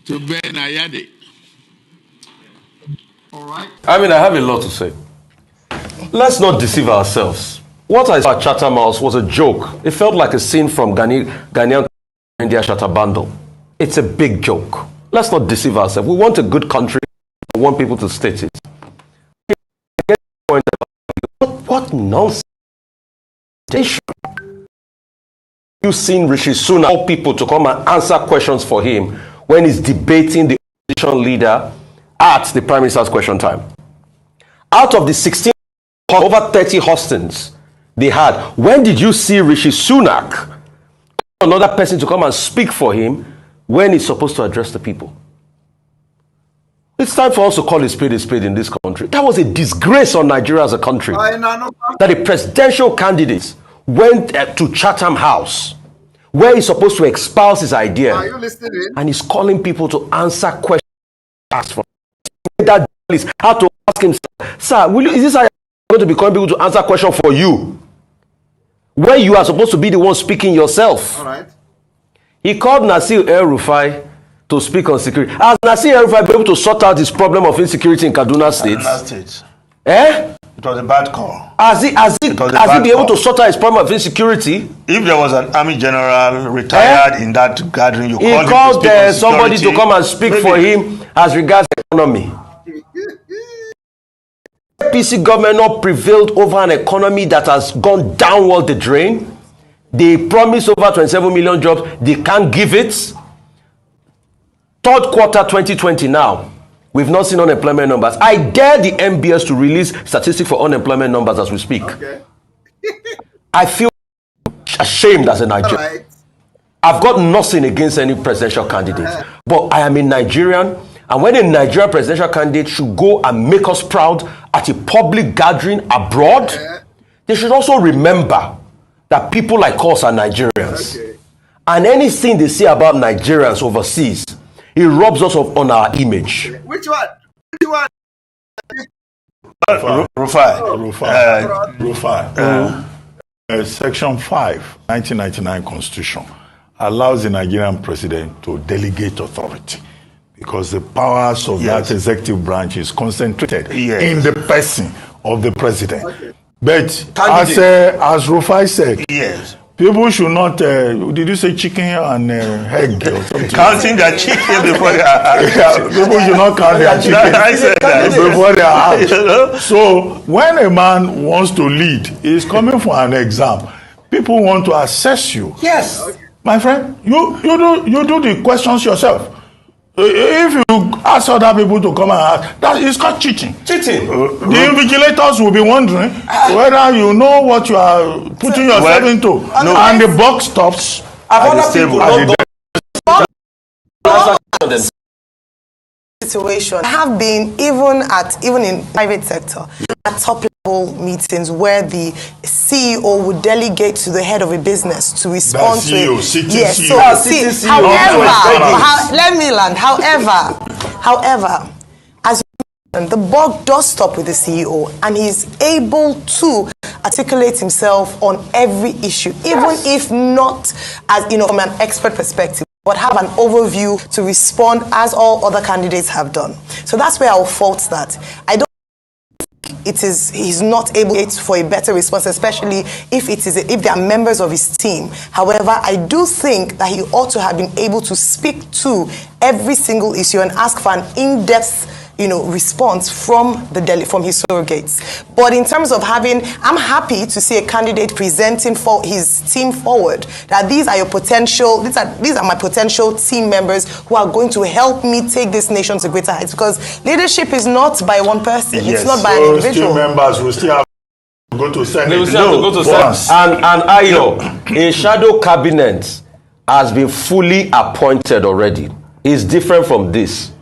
Ben Ayade. All right. I mean, I have a lot to say. Let's not deceive ourselves. What I saw at Chatham House was a joke. It felt like a scene from Ghanaian India Shatter Bundle. It's a big joke. Let's not deceive ourselves. We want a good country. We want people to state it. What nonsense? You've seen Rishi Sunak call people to come and answer questions for him when he's debating the opposition leader at the Prime Minister's question time. Out of the 16, over 30 hostings they had, when did you see Rishi Sunak, another person, to come and speak for him when he's supposed to address the people? It's time for us to call a spade in this country. That was a disgrace on Nigeria as a country. That a presidential candidate went to Chatham House, where he's supposed to espouse his idea. Are you listening? And he's calling people to answer questions asked from that journalist. How to ask him, sir, is this how you're going to be calling people to answer questions for you, where you are supposed to be the one speaking yourself? All right. He called Nasir El-Rufai to speak on security. Has Nasir El-Rufai been able to sort out this problem of insecurity in Kaduna State? Kaduna State. Eh? It was a bad call. Has he been able to sort out his problem of insecurity? If there was an army general retired in that gathering, you he called somebody to come and speak for him as regards economy. APC government not prevailed over an economy that has gone downward the drain. They promised over 27 million jobs. They can't give it. Third quarter 2020 now. We've not seen unemployment numbers. I dare the MBS to release statistics for unemployment numbers as we speak. Okay. I feel ashamed as a Nigerian. Right. I've got nothing against any presidential candidate, but I am a Nigerian, and when a Nigerian presidential candidate should go and make us proud at a public gathering abroad, they should also remember that people like us are Nigerians. Okay. And anything they say about Nigerians overseas, it robs us on our image. Which one? Which one? Rufai. Section 5, 1999 Constitution allows the Nigerian president to delegate authority because the powers of that executive branch is concentrated in the person of the president. Okay. But as Rufai said, people should not, did you say chicken and egg or something? Counting their chicken before they are people should not count their chicken I said that. before they are out. So when a man wants to lead, he's coming for an exam. People want to assess you. Yes. My friend, you do the questions yourself. If you ask other people to come and ask, that is called cheating. Cheating. The invigilators will be wondering whether you know what you are putting yourself into. And the buck stops at the table. Situation. I have been even in private sector at top level meetings where the CEO would delegate to the head of a business to respond to it. Yes. So let me land. However, as the buck does stop with the CEO, and he's able to articulate himself on every issue, even if not as from an expert perspective, but have an overview to respond as all other candidates have done. So that's where I'll fault that. I don't think he's not able for a better response, especially if they are members of his team. However, I do think that he ought to have been able to speak to every single issue and ask for an in-depth response from his surrogates. But in terms of I'm happy to see a candidate presenting for his team forward that these are my potential team members who are going to help me take this nation to greater heights, because leadership is not by one person. Yes. It's not by an individual. Team members will still have to go to Senate. They will still have to go to Senate. And Ayo, a shadow cabinet has been fully appointed already. It's different from this.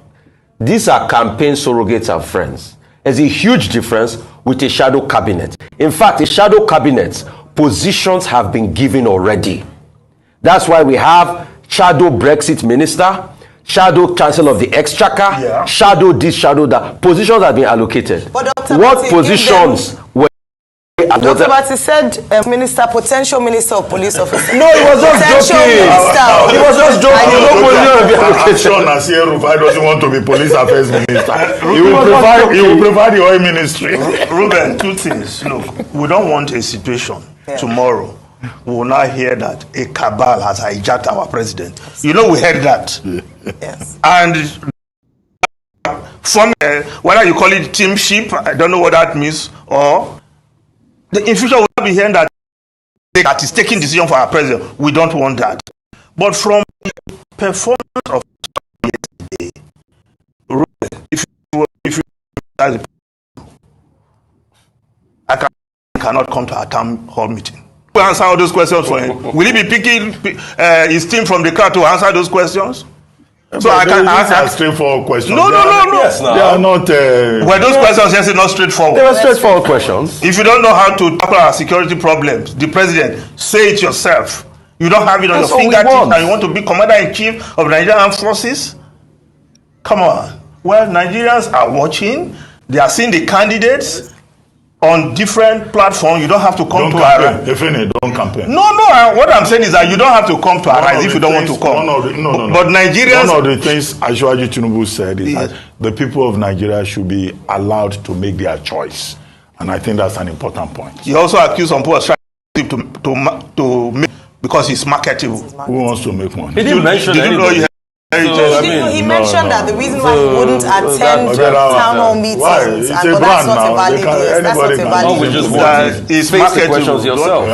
These are campaign surrogates and friends. There's a huge difference with a shadow cabinet. In fact, a shadow cabinet positions have been given already. That's why we have shadow Brexit minister, shadow chancellor of the exchequer, shadow this, shadow that. Positions have been allocated. But Dr. What Bati, positions were... Dr. Bati said potential minister of police officer. No, he was just joking. He was just joking. I'm sure Nasir Rufai doesn't want to be police affairs minister. He will prefer the oil ministry. Ruben, two things. Look, we don't want a situation tomorrow. We will now hear that a cabal has hijacked our president. You know, we heard that. Yes. And from whether you call it teamship, I don't know what that means, or in future we'll be hearing that is taking decision for our president. We don't want that. But from the performance of yesterday, if you I cannot come to our town hall meeting. We answer all those questions for him. Will he be picking his team from the crowd to answer those questions? So I can answer straightforward questions. No. Yes, no. They are not. Were those questions yes, not straightforward? They were straightforward questions. If you don't know how to tackle our security problems, the president, say it yourself. You don't have it on your fingertips and you want to be commander-in-chief of Nigerian Armed Forces? Come on. Well, Nigerians are watching. They are seeing the candidates on different platforms. You don't have to come to our... Don't campaign. No. What I'm saying is that you don't have to come to our rise if you don't want to come. No. But Nigerians... One of the things Ashwaji Tinubu said is that the people of Nigeria should be allowed to make their choice. And I think that's an important point. He also accused some people of trying to make... Because he's marketable. Who wants to make money? He didn't mention anybody. He mentioned that the reason why he wouldn't attend town hall meetings, that's not a valid yes. That's not a valid yes. It's face the questions yourself.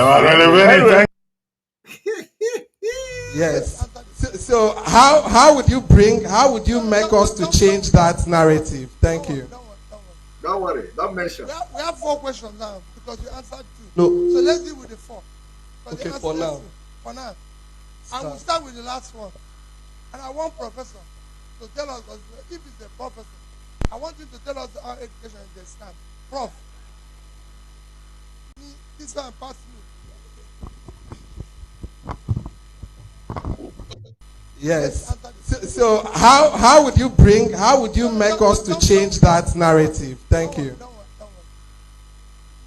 Yes. So how would you make us to change that narrative? Thank you. Don't worry. Don't mention. We have 4 questions now because you answered 2. No. So let's deal with the 4. Okay, for now. For now. And we'll start with the last one. And I want Professor to tell us, if he's a professor, I want him to tell us how education is the stand. Prof. This one pass you. Yes. So how would you make us to change that narrative? Thank you. Don't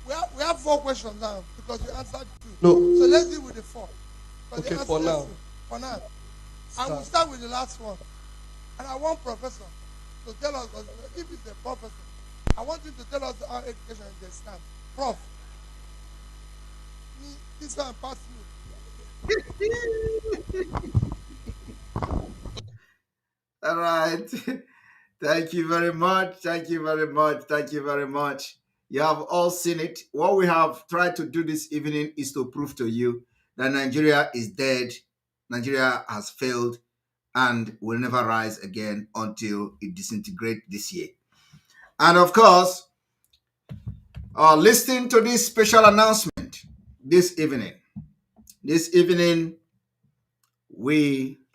worry. We have 4 questions now because you answered 2. No. So let's deal with the 4. Okay, for now. For now. And we'll start with the last one. And I want Professor to tell us, if he's a professor, I want him to tell us how education is the stand. Prof. This one pass you. All right. Thank you very much. Thank you very much. Thank you very much. You have all seen it. What we have tried to do this evening is to prove to you that Nigeria is dead. Nigeria has failed and will never rise again until it disintegrates this year. And of course, listening to this special announcement this evening. This evening,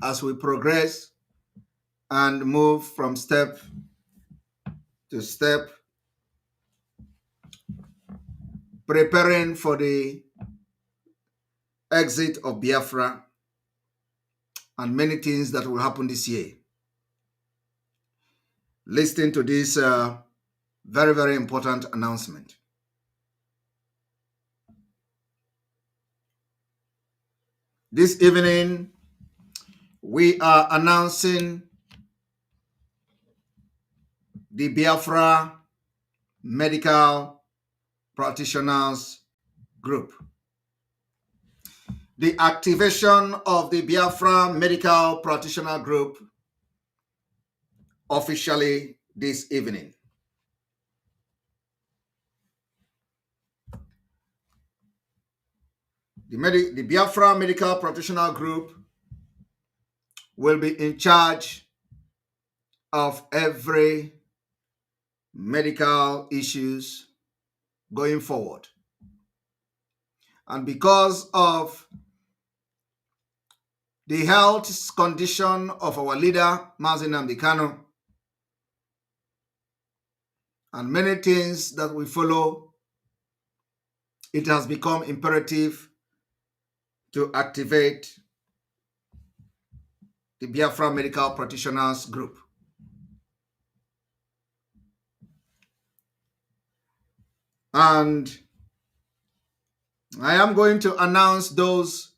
as we progress and move from step to step, preparing for the exit of Biafra and many things that will happen this year. Listening to this very, very important announcement. This evening, we are announcing the Biafra Medical Practitioners Group. The activation of the Biafra Medical Practitioner Group officially this evening. The Biafra Medical Practitioner Group will be in charge of every medical issues going forward. And because of the health condition of our leader, Mazi Nnamdi Kanu, and many things that we follow it has become imperative to activate the Biafra Medical Practitioners Group. And I am going to announce those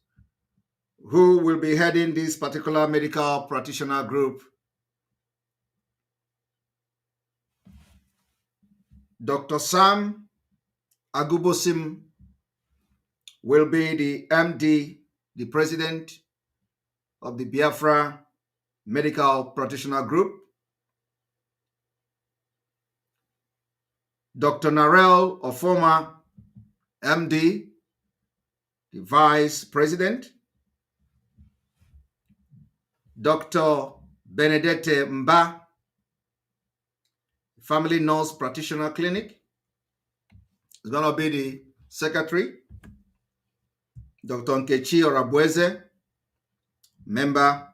who will be heading this particular medical practitioner group. Dr. Sam Agubosim will be the MD, the president of the Biafra Medical Practitioner Group. Dr. Narel Ofoma, MD, the vice president. Dr. Benedette Mba, Family Nurse Practitioner Clinic, is going to be the secretary. Dr. Nkechi Orabueze, member,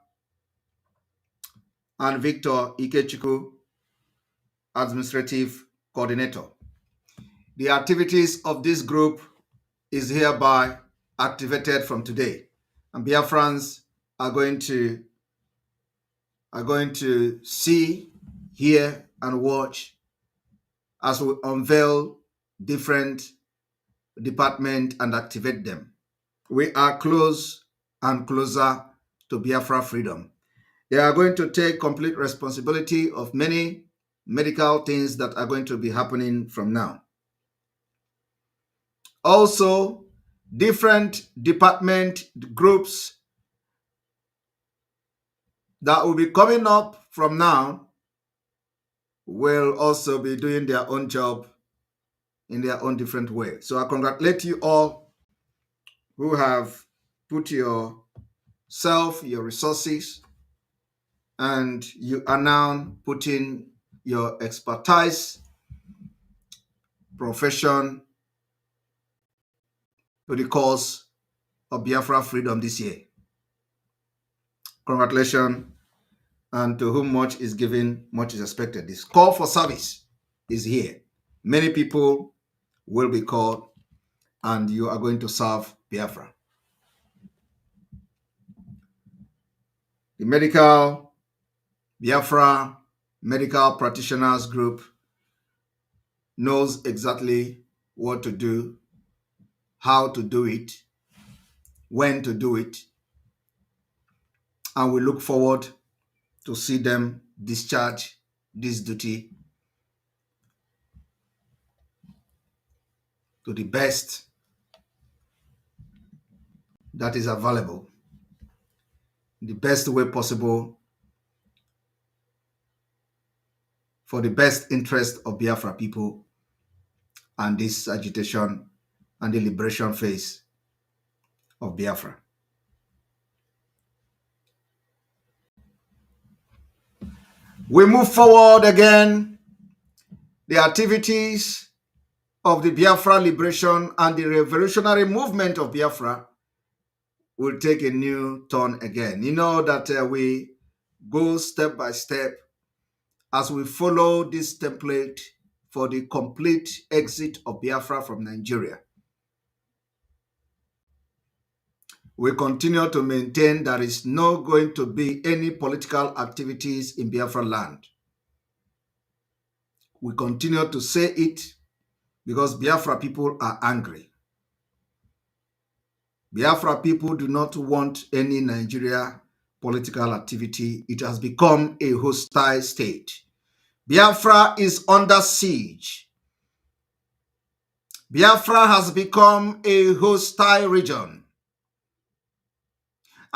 and Victor Ikechukwu, administrative coordinator. The activities of this group is hereby activated from today, and Biafrans are going to see, hear, and watch as we unveil different departments and activate them. We are close and closer to Biafra freedom. They are going to take complete responsibility of many medical things that are going to be happening from now. Also, different department groups that will be coming up from now will also be doing their own job in their own different way. So I congratulate you all who have put yourself, your resources, and you are now putting your expertise, profession to the cause of Biafra freedom this year. Congratulations, and to whom much is given, much is expected. This call for service is here. Many people will be called, and you are going to serve Biafra. The Biafra Medical Practitioners Group knows exactly what to do, how to do it, when to do it, and we look forward to see them discharge this duty to the best that is available, the best way possible, for the best interest of Biafra people and this agitation and the liberation phase of Biafra. We move forward again. The activities of the Biafra liberation and the revolutionary movement of Biafra will take a new turn again. You know that we go step by step as we follow this template for the complete exit of Biafra from Nigeria. We continue to maintain there is not going to be any political activities in Biafra land. We continue to say it because Biafra people are angry. Biafra people do not want any Nigeria political activity. It has become a hostile state. Biafra is under siege. Biafra has become a hostile region.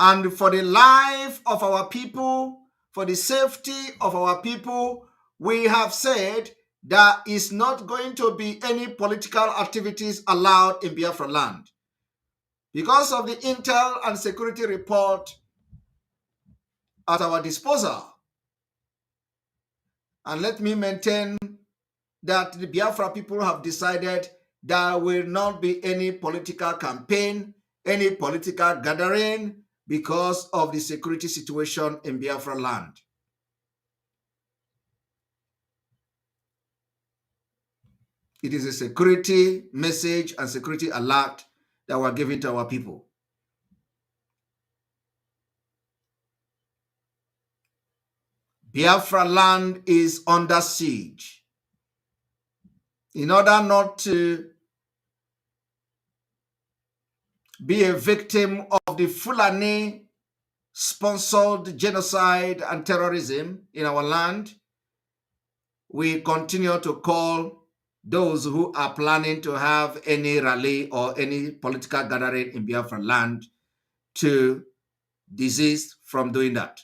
And for the life of our people, for the safety of our people, we have said there is not going to be any political activities allowed in Biafra land. Because of the intel and security report at our disposal. And let me maintain that the Biafra people have decided there will not be any political campaign, any political gathering, because of the security situation in Biafra land. It is a security message and security alert that we're giving to our people. Biafra land is under siege. In order not to be a victim of the Fulani-sponsored genocide and terrorism in our land, we continue to call those who are planning to have any rally or any political gathering in Biafra land to desist from doing that,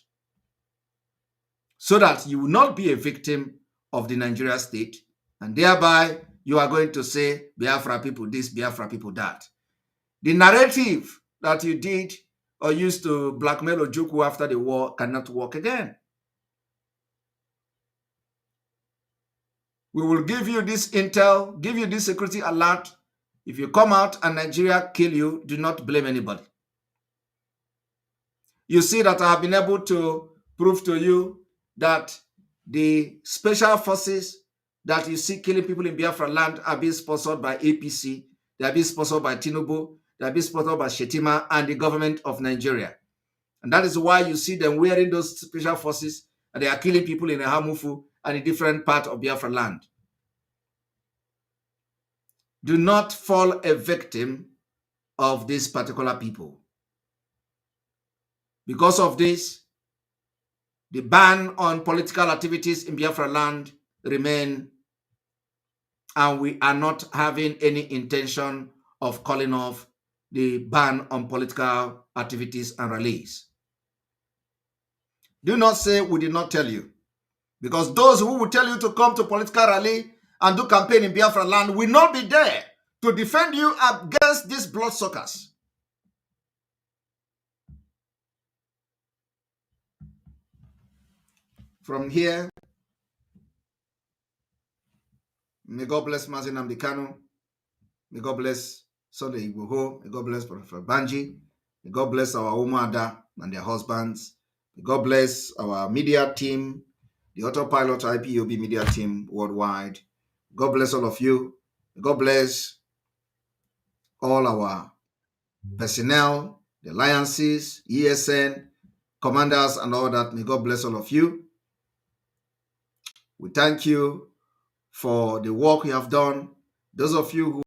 so that you will not be a victim of the Nigeria state, and thereby you are going to say Biafra people this, Biafra people that. The narrative that you did or used to blackmail Ojukwu after the war cannot work again. We will give you this intel, give you this security alert. If you come out and Nigeria kill you, do not blame anybody. You see that I have been able to prove to you that the special forces that you see killing people in Biafra land are being sponsored by APC, they are being sponsored by Tinubu, they are being sponsored by Shettima and the government of Nigeria. And that is why you see them wearing those special forces and they are killing people in Hamufu and in different parts of Biafra land. Do not fall a victim of these particular people. Because of this, the ban on political activities in Biafra land remain, and we are not having any intention of calling off the ban on political activities and rallies. Do not say we did not tell you, because those who will tell you to come to political rally and do campaign in Biafra land will not be there to defend you against these bloodsuckers. From here, may God bless Mazi Nnamdi Kanu. May God bless Sunday Igboho. May God bless Professor Banji. May God bless our Umuada and their husbands. May God bless our media team, the Autopilot IPOB media team worldwide. God bless all of you. May God bless all our personnel, the alliances, ESN, commanders, and all that. May God bless all of you. We thank you for the work you have done. Those of you who